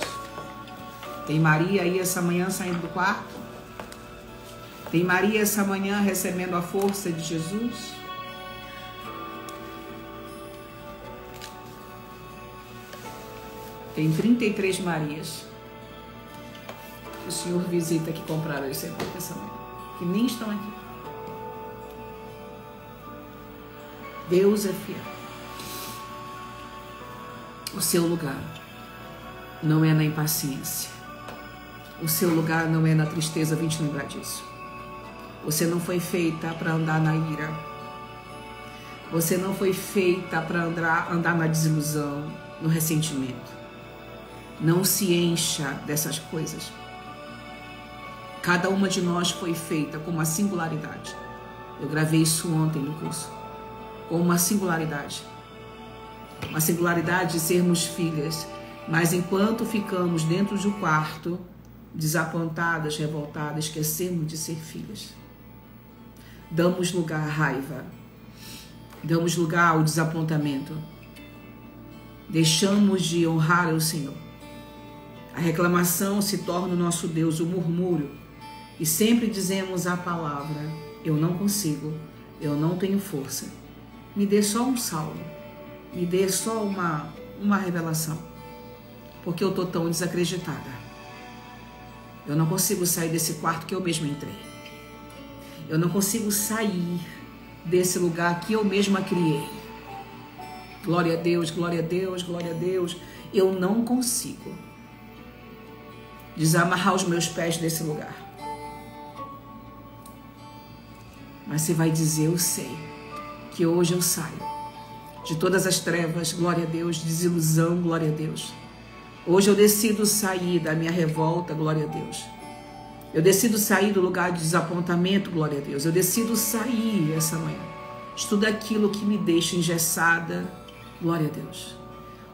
[SPEAKER 1] Tem Maria aí essa manhã saindo do quarto? Tem Maria essa manhã recebendo a força de Jesus? Tem 33 Marias que o Senhor visita que compraram esse essa manhã, que nem estão aqui. Deus é fiel. O seu lugar não é na impaciência. O seu lugar não é na tristeza. Vim te lembrar disso. Você não foi feita para andar na ira. Você não foi feita para andar na desilusão, no ressentimento. Não se encha dessas coisas. Cada uma de nós foi feita com uma singularidade. Eu gravei isso ontem no curso. Com uma singularidade. Uma singularidade de sermos filhas. Mas enquanto ficamos dentro do quarto, desapontadas, revoltadas, esquecemos de ser filhas. Damos lugar à raiva. Damos lugar ao desapontamento. Deixamos de honrar o Senhor. A reclamação se torna o nosso Deus, o murmúrio. E sempre dizemos a palavra: eu não consigo, eu não tenho força. Me dê só um salmo, me dê só uma revelação. Porque eu estou tão desacreditada. Eu não consigo sair desse quarto que eu mesma entrei. Eu não consigo sair desse lugar que eu mesma criei. Glória a Deus, glória a Deus, glória a Deus. Eu não consigo desamarrar os meus pés desse lugar. Mas você vai dizer: eu sei que hoje eu saio de todas as trevas, glória a Deus, desilusão, glória a Deus. Hoje eu decido sair da minha revolta, glória a Deus. Eu decido sair do lugar de desapontamento, glória a Deus. Eu decido sair essa manhã de tudo aquilo que me deixa engessada, glória a Deus.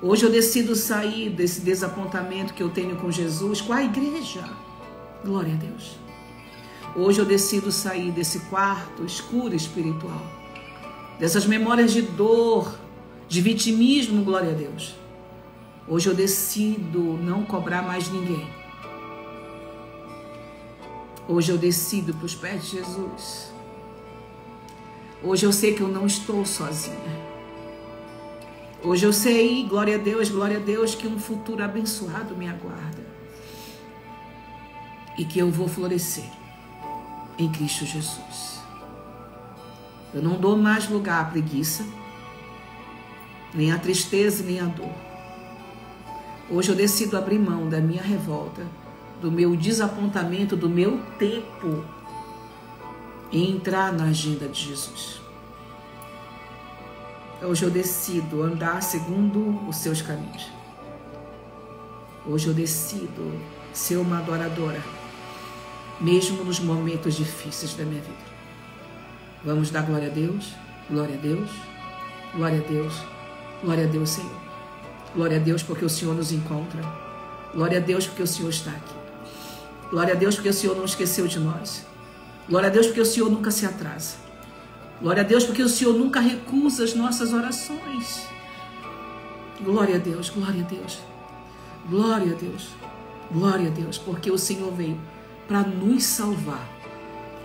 [SPEAKER 1] Hoje eu decido sair desse desapontamento que eu tenho com Jesus, com a igreja, glória a Deus. Hoje eu decido sair desse quarto escuro espiritual, dessas memórias de dor, de vitimismo, glória a Deus. Hoje eu decido não cobrar mais ninguém. Hoje eu decido para os pés de Jesus. Hoje eu sei que eu não estou sozinha. Hoje eu sei, glória a Deus, que um futuro abençoado me aguarda. E que eu vou florescer em Cristo Jesus. Eu não dou mais lugar à preguiça, nem à tristeza, nem à dor. Hoje eu decido abrir mão da minha revolta, do meu desapontamento, do meu tempo e entrar na agenda de Jesus. Hoje eu decido andar segundo os seus caminhos. Hoje eu decido ser uma adoradora, mesmo nos momentos difíceis da minha vida. Vamos dar glória a Deus, glória a Deus, glória a Deus, glória a Deus, Senhor. Glória a Deus porque o Senhor nos encontra. Glória a Deus porque o Senhor está aqui. Glória a Deus porque o Senhor não esqueceu de nós. Glória a Deus porque o Senhor nunca se atrasa. Glória a Deus porque o Senhor nunca recusa as nossas orações. Glória a Deus, glória a Deus. Glória a Deus, glória a Deus, porque o Senhor veio para nos salvar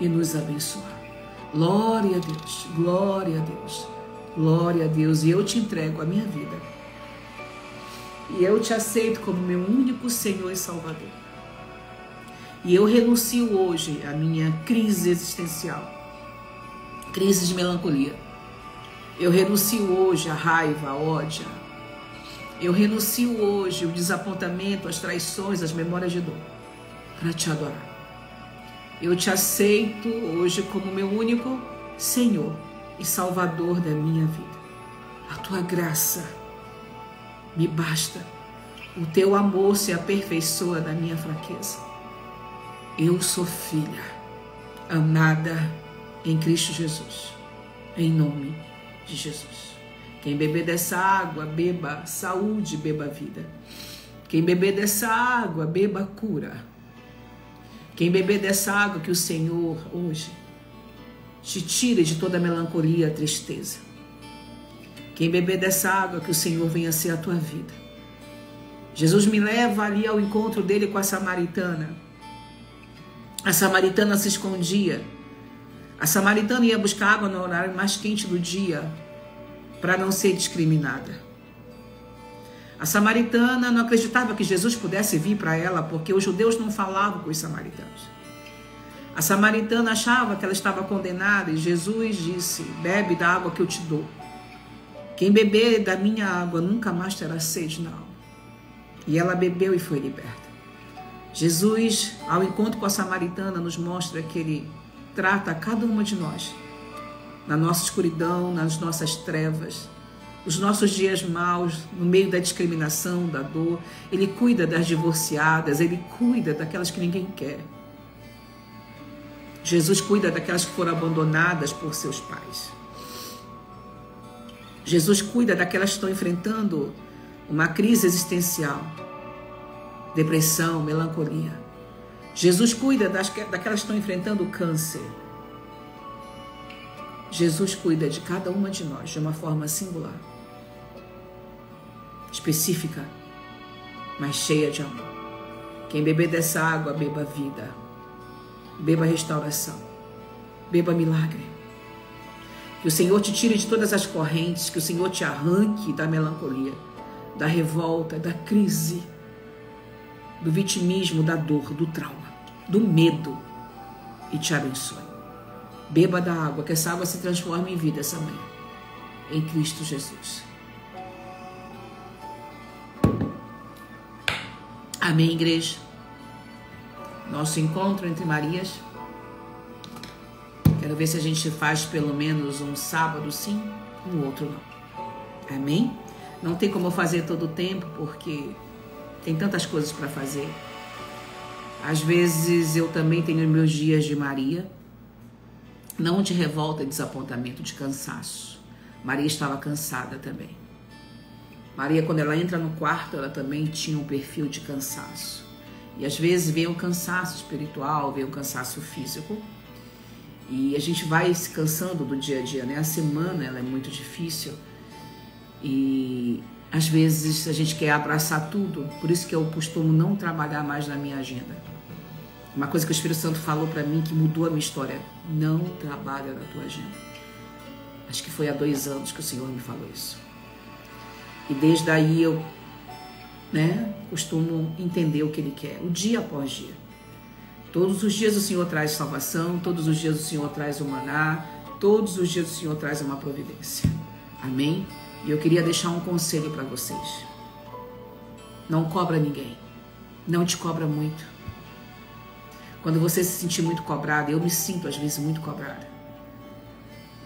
[SPEAKER 1] e nos abençoar. Glória a Deus, glória a Deus, glória a Deus. E eu te entrego a minha vida. E eu te aceito como meu único Senhor e Salvador. E eu renuncio hoje à minha crise existencial, crise de melancolia. Eu renuncio hoje à raiva, à ódio. Eu renuncio hoje o desapontamento, as traições, as memórias de dor, para te adorar. Eu te aceito hoje como meu único Senhor e Salvador da minha vida. A tua graça me basta. O teu amor se aperfeiçoa na minha fraqueza. Eu sou filha, amada em Cristo Jesus, em nome de Jesus. Quem beber dessa água, beba saúde, beba vida. Quem beber dessa água, beba cura. Quem beber dessa água que o Senhor hoje te tire de toda a melancolia, tristeza. Quem beber dessa água que o Senhor venha ser a tua vida. Jesus me leva ali ao encontro dele com a samaritana. A samaritana se escondia. A samaritana ia buscar água no horário mais quente do dia para não ser discriminada. A samaritana não acreditava que Jesus pudesse vir para ela porque os judeus não falavam com os samaritanos. A samaritana achava que ela estava condenada e Jesus disse: bebe da água que eu te dou. Quem beber da minha água nunca mais terá sede na alma. E ela bebeu e foi liberta. Jesus, ao encontro com a samaritana, nos mostra que ele trata cada uma de nós, na nossa escuridão, nas nossas trevas, os nossos dias maus, no meio da discriminação, da dor. Ele cuida das divorciadas, ele cuida daquelas que ninguém quer. Jesus cuida daquelas que foram abandonadas por seus pais. Jesus cuida daquelas que estão enfrentando uma crise existencial, depressão, melancolia. Jesus cuida daquelas que estão enfrentando o câncer. Jesus cuida de cada uma de nós de uma forma singular, específica, mas cheia de amor. Quem beber dessa água, beba vida, beba restauração, beba milagre. Que o Senhor te tire de todas as correntes, que o Senhor te arranque da melancolia, da revolta, da crise, do vitimismo, da dor, do trauma, do medo, e te abençoe. Beba da água, que essa água se transforme em vida essa manhã, em Cristo Jesus. Amém, igreja? Nosso encontro entre Marias. Quero ver se a gente faz pelo menos um sábado sim, um outro não. Amém? Não tem como eu fazer todo o tempo, porque tem tantas coisas para fazer. Às vezes eu também tenho meus dias de Maria, não de revolta, de desapontamento, de cansaço. Maria estava cansada também. Maria, quando ela entra no quarto, ela também tinha um perfil de cansaço. E às vezes vem um cansaço espiritual, vem um cansaço físico. E a gente vai se cansando do dia a dia, né? A semana ela é muito difícil. E às vezes a gente quer abraçar tudo. Por isso que eu costumo não trabalhar mais na minha agenda. Uma coisa que o Espírito Santo falou para mim que mudou a minha história: não trabalha na tua agenda. Acho que foi há 2 anos que o Senhor me falou isso. E desde aí eu, costumo entender o que Ele quer, o dia após dia. Todos os dias o Senhor traz salvação, todos os dias o Senhor traz o maná, todos os dias o Senhor traz uma providência. Amém? E eu queria deixar um conselho para vocês. Não cobra ninguém. Não te cobra muito. Quando você se sentir muito cobrada, eu me sinto às vezes muito cobrada.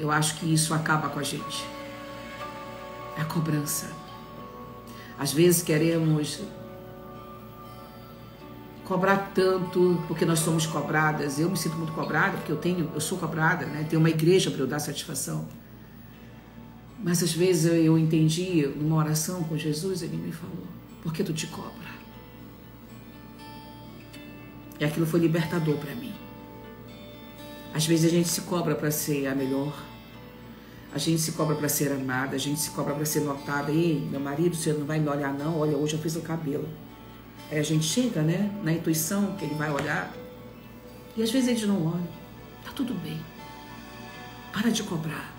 [SPEAKER 1] Eu acho que isso acaba com a gente. A cobrança. Às vezes queremos cobrar tanto porque nós somos cobradas. Eu me sinto muito cobrada porque eu sou cobrada, né? Tem uma igreja para eu dar satisfação. Mas às vezes eu entendi numa oração com Jesus, Ele me falou: por que tu te cobra? E aquilo foi libertador para mim. Às vezes a gente se cobra para ser a melhor. A gente se cobra para ser amada, a gente se cobra para ser notada. Ei, meu marido, você não vai me olhar não? Olha, hoje eu fiz o cabelo. Aí a gente chega, na intuição que ele vai olhar. E às vezes eles não olham. Tá tudo bem. Para de cobrar.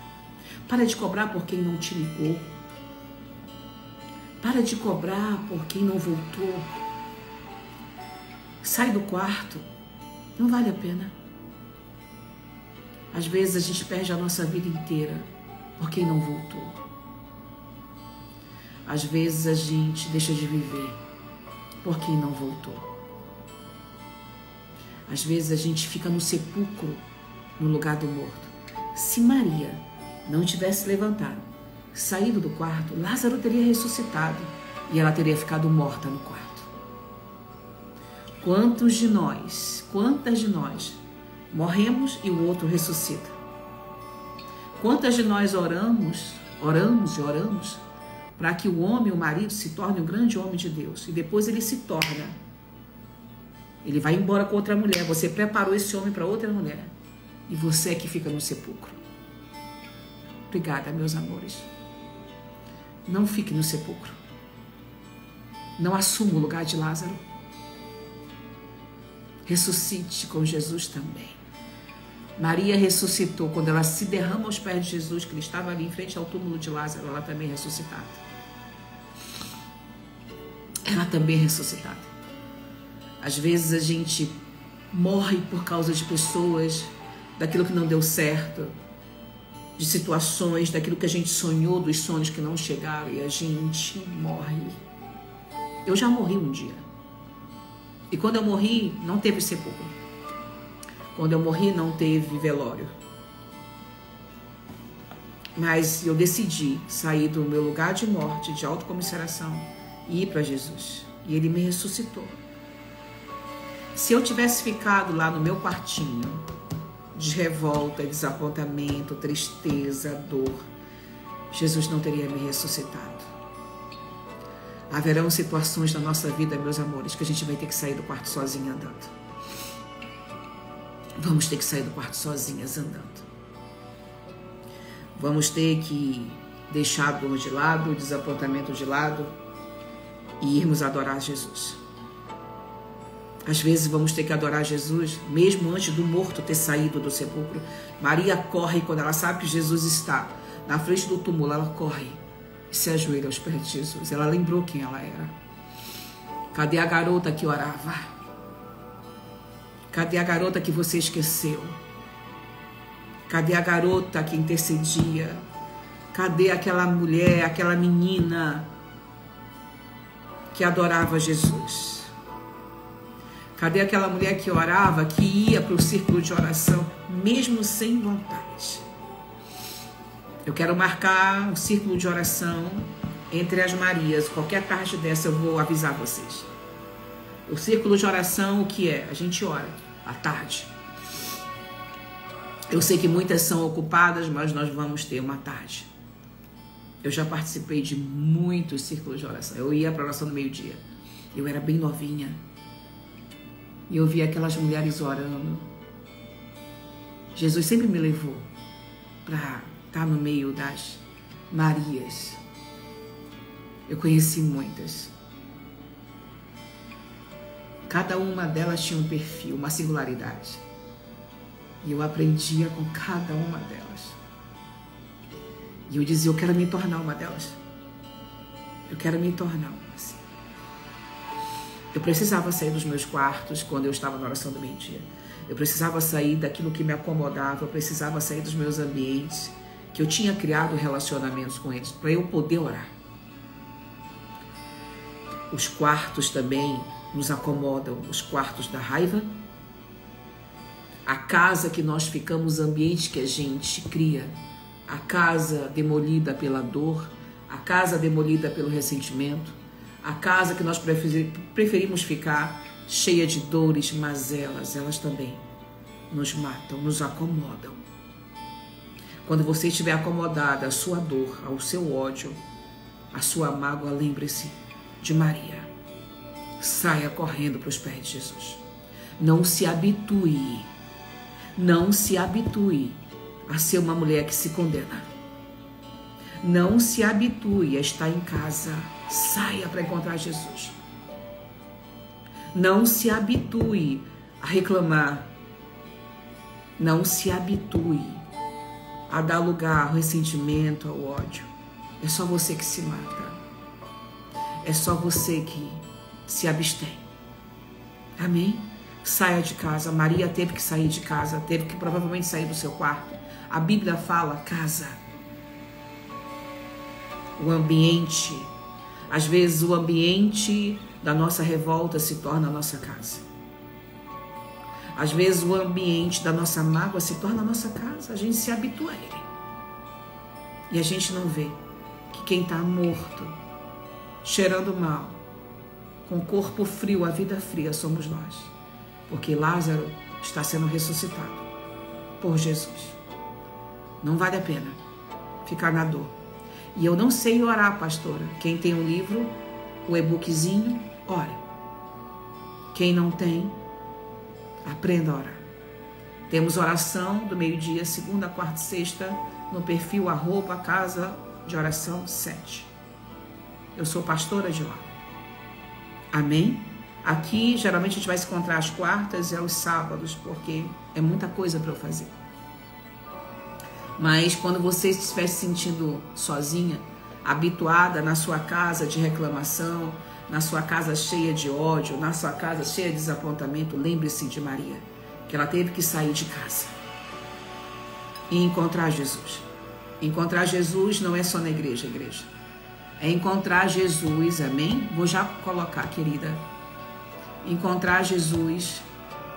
[SPEAKER 1] Para de cobrar por quem não te ligou. Para de cobrar por quem não voltou. Sai do quarto. Não vale a pena. Às vezes a gente perde a nossa vida inteira por quem não voltou. Às vezes a gente deixa de viver por quem não voltou. Às vezes a gente fica no sepulcro, no lugar do morto. Se Maria não tivesse levantado, saído do quarto, Lázaro teria ressuscitado e ela teria ficado morta no quarto. Quantas de nós morremos e o outro ressuscita? Quantas de nós oramos para que o homem, o marido, se torne um grande homem de Deus e depois ele se torna. Ele vai embora com outra mulher. Você preparou esse homem para outra mulher e você é que fica no sepulcro. Obrigada, meus amores. Não fique no sepulcro. Não assuma o lugar de Lázaro. Ressuscite com Jesus também. Maria ressuscitou quando ela se derrama aos pés de Jesus, que ele estava ali em frente ao túmulo de Lázaro. Ela também é ressuscitada. Ela também é ressuscitada. Às vezes a gente morre por causa de pessoas, daquilo que não deu certo, de situações, daquilo que a gente sonhou, dos sonhos que não chegaram, e a gente morre. Eu já morri um dia. E quando eu morri, não teve sepulcro. Quando eu morri, não teve velório. Mas eu decidi sair do meu lugar de morte, de autocomiseração, e ir para Jesus. E Ele me ressuscitou. Se eu tivesse ficado lá no meu quartinho, de revolta, desapontamento, tristeza, dor, Jesus não teria me ressuscitado. Haverão situações na nossa vida, meus amores, que a gente vai ter que sair do quarto sozinha andando. Vamos ter que sair do quarto sozinhas andando. Vamos ter que deixar a dor de lado, o desapontamento de lado e irmos adorar Jesus. Às vezes vamos ter que adorar Jesus, mesmo antes do morto ter saído do sepulcro. Maria corre quando ela sabe que Jesus está na frente do túmulo, ela corre e se ajoelha aos pés de Jesus. Ela lembrou quem ela era. Cadê a garota que orava? Cadê a garota que você esqueceu? Cadê a garota que intercedia? Cadê aquela mulher, aquela menina que adorava Jesus? Cadê aquela mulher que orava, que ia para o círculo de oração, mesmo sem vontade? Eu quero marcar um círculo de oração entre as Marias. Qualquer tarde dessa eu vou avisar vocês. O círculo de oração, o que é? A gente ora à tarde. Eu sei que muitas são ocupadas, mas nós vamos ter uma tarde. Eu já participei de muitos círculos de oração. Eu ia para a oração no meio-dia. Eu era bem novinha. E eu via aquelas mulheres orando. Jesus sempre me levou para estar no meio das Marias. Eu conheci muitas. Cada uma delas tinha um perfil, uma singularidade. E eu aprendia com cada uma delas. E eu dizia, eu quero me tornar uma delas. Eu quero me tornar uma assim. Eu precisava sair dos meus quartos quando eu estava na oração do meio-dia. Eu precisava sair daquilo que me acomodava. Eu precisava sair dos meus ambientes, que eu tinha criado relacionamentos com eles, para eu poder orar. Os quartos também nos acomodam. Os quartos da raiva. A casa que nós ficamos, o ambiente que a gente cria. A casa demolida pela dor. A casa demolida pelo ressentimento. A casa que nós preferimos ficar cheia de dores, mazelas, elas também nos matam, nos acomodam. Quando você estiver acomodada à sua dor, ao seu ódio, à sua mágoa, lembre-se de Maria. Saia correndo para os pés de Jesus. Não se habitue a ser uma mulher que se condena. Não se habitue a estar em casa. Saia para encontrar Jesus. Não se habitue a reclamar. Não se habitue a dar lugar ao ressentimento, ao ódio. É só você que se mata. É só você que se abstém. Amém? Saia de casa. Maria teve que sair de casa. Teve que provavelmente sair do seu quarto. A Bíblia fala casa. O ambiente. Às vezes o ambiente da nossa revolta se torna a nossa casa. Às vezes o ambiente da nossa mágoa se torna a nossa casa. A gente se habitua a ele. E a gente não vê que quem está morto, cheirando mal, com o corpo frio, a vida fria, somos nós. Porque Lázaro está sendo ressuscitado por Jesus. Não vale a pena ficar na dor. E eu não sei orar, pastora. Quem tem um livro, o e-bookzinho, ore. Quem não tem, aprenda a orar. Temos oração do meio-dia, segunda, quarta e sexta, no perfil @casa de oração 7. Eu sou pastora de lá. Amém? Aqui, geralmente, a gente vai se encontrar às quartas e aos sábados, porque é muita coisa para eu fazer. Mas quando você estiver se sentindo sozinha, habituada na sua casa de reclamação, na sua casa cheia de ódio, na sua casa cheia de desapontamento, lembre-se de Maria, que ela teve que sair de casa e encontrar Jesus. Encontrar Jesus não é só na igreja. É encontrar Jesus, amém? Vou já colocar, querida. Encontrar Jesus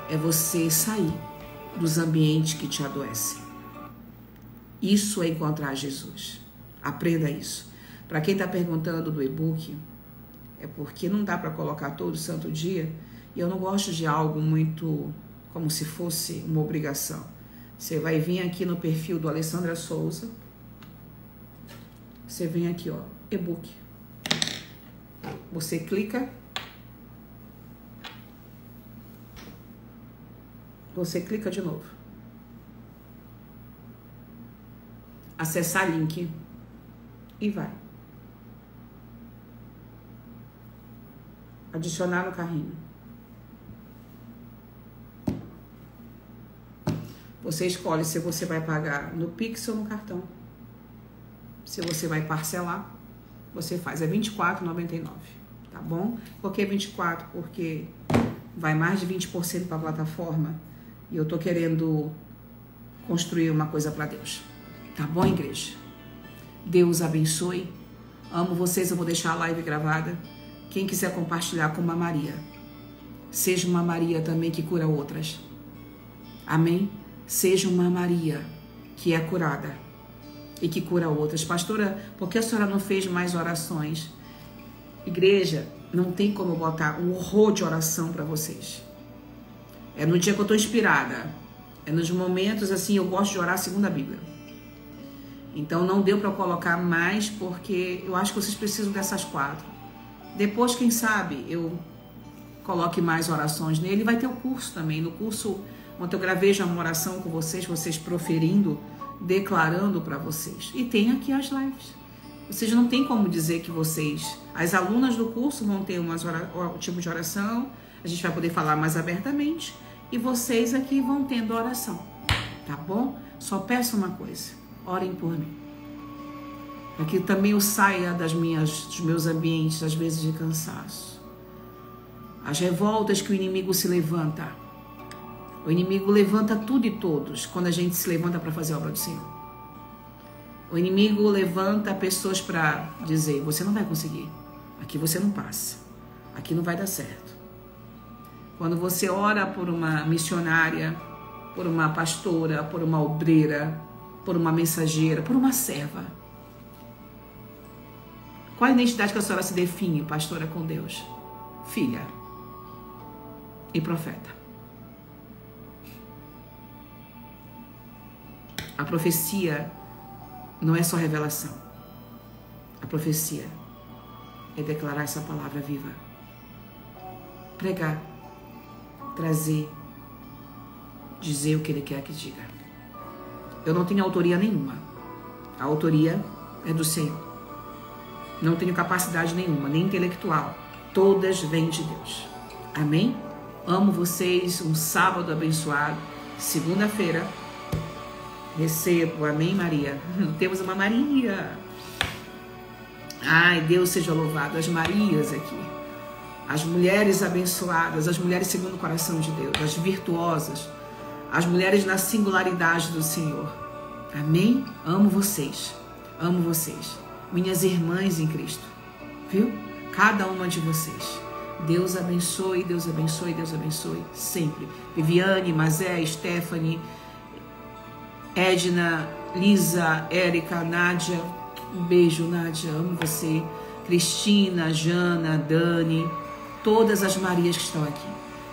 [SPEAKER 1] é você sair dos ambientes que te adoecem. Isso é encontrar Jesus. Aprenda isso. Para quem está perguntando do e-book, é porque não dá para colocar todo santo dia e eu não gosto de algo muito como se fosse uma obrigação. Você vai vir aqui no perfil do Alessandra Souza. Você vem aqui, ó, e-book. Você clica. Você clica de novo. Acessar link e vai. Adicionar no carrinho. Você escolhe se você vai pagar no Pix ou no cartão. Se você vai parcelar, você faz. É R$24,99, tá bom? Por que 24? Porque vai mais de 20% para a plataforma e eu tô querendo construir uma coisa para Deus. Tá bom, igreja? Deus abençoe. Amo vocês, eu vou deixar a live gravada. Quem quiser compartilhar com uma Maria, seja uma Maria também que cura outras. Amém? Seja uma Maria que é curada e que cura outras. Pastora, por que a senhora não fez mais orações? Igreja, não tem como botar um horror de oração para vocês. É no dia que eu estou inspirada. É nos momentos assim, eu gosto de orar segundo a Bíblia. Então não deu para eu colocar mais, porque eu acho que vocês precisam dessas 4. Depois, quem sabe, eu coloque mais orações nele. Vai ter o curso também. No curso, onde eu gravei já uma oração com vocês proferindo, declarando para vocês. E tem aqui as lives. Vocês não tem como dizer que vocês... As alunas do curso vão ter um tipo de oração. A gente vai poder falar mais abertamente. E vocês aqui vão tendo oração. Tá bom? Só peço uma coisa. Orem por mim. Para que também eu saia dos meus ambientes, às vezes, de cansaço. As revoltas que o inimigo se levanta. O inimigo levanta tudo e todos quando a gente se levanta para fazer a obra do Senhor. O inimigo levanta pessoas para dizer, você não vai conseguir. Aqui você não passa. Aqui não vai dar certo. Quando você ora por uma missionária, por uma pastora, por uma obreira, por uma mensageira, por uma serva. Qual a identidade que a senhora se define, pastora, com Deus? Filha e profeta. A profecia não é só revelação. A profecia é declarar essa palavra viva. Pregar, trazer, dizer o que Ele quer que diga. Eu não tenho autoria nenhuma. A autoria é do Senhor. Não tenho capacidade nenhuma, nem intelectual. Todas vêm de Deus. Amém? Amo vocês. Um sábado abençoado. Segunda-feira, recebo. Amém, Maria? Temos uma Maria. Ai, Deus seja louvado. As Marias aqui. As mulheres abençoadas. As mulheres segundo o coração de Deus. As virtuosas. As mulheres na singularidade do Senhor. Amém? Amo vocês. Amo vocês. Minhas irmãs em Cristo. Viu? Cada uma de vocês. Deus abençoe, Deus abençoe, Deus abençoe. Sempre. Viviane, Mazé, Stephanie, Edna, Lisa, Érica, Nádia. Um beijo, Nádia. Amo você. Cristina, Jana, Dani. Todas as Marias que estão aqui.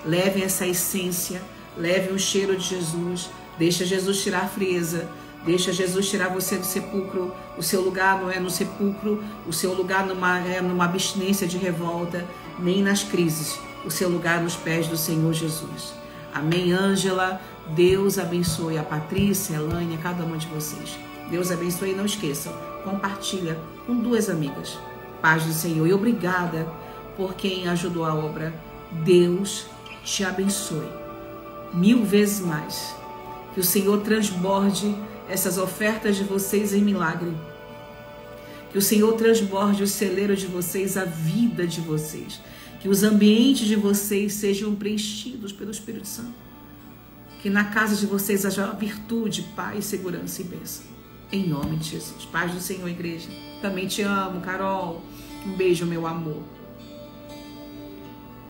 [SPEAKER 1] Levem essa essência. Leve o cheiro de Jesus. Deixa Jesus tirar a frieza. Deixa Jesus tirar você do sepulcro. O seu lugar não é no sepulcro. O seu lugar não é numa abstinência de revolta, nem nas crises. O seu lugar é nos pés do Senhor Jesus. Amém, Ângela? Deus abençoe a Patrícia, a Elaine, a cada uma de vocês. Deus abençoe e não esqueçam, compartilha com 2 amigas. Paz do Senhor. E obrigada por quem ajudou a obra. Deus te abençoe 1000 vezes mais. Que o Senhor transborde essas ofertas de vocês em milagre. Que o Senhor transborde o celeiro de vocês, a vida de vocês. Que os ambientes de vocês sejam preenchidos pelo Espírito Santo. Que na casa de vocês haja virtude, paz, segurança e bênção. Em nome de Jesus. Paz do Senhor, igreja. Também te amo, Carol. Um beijo, meu amor.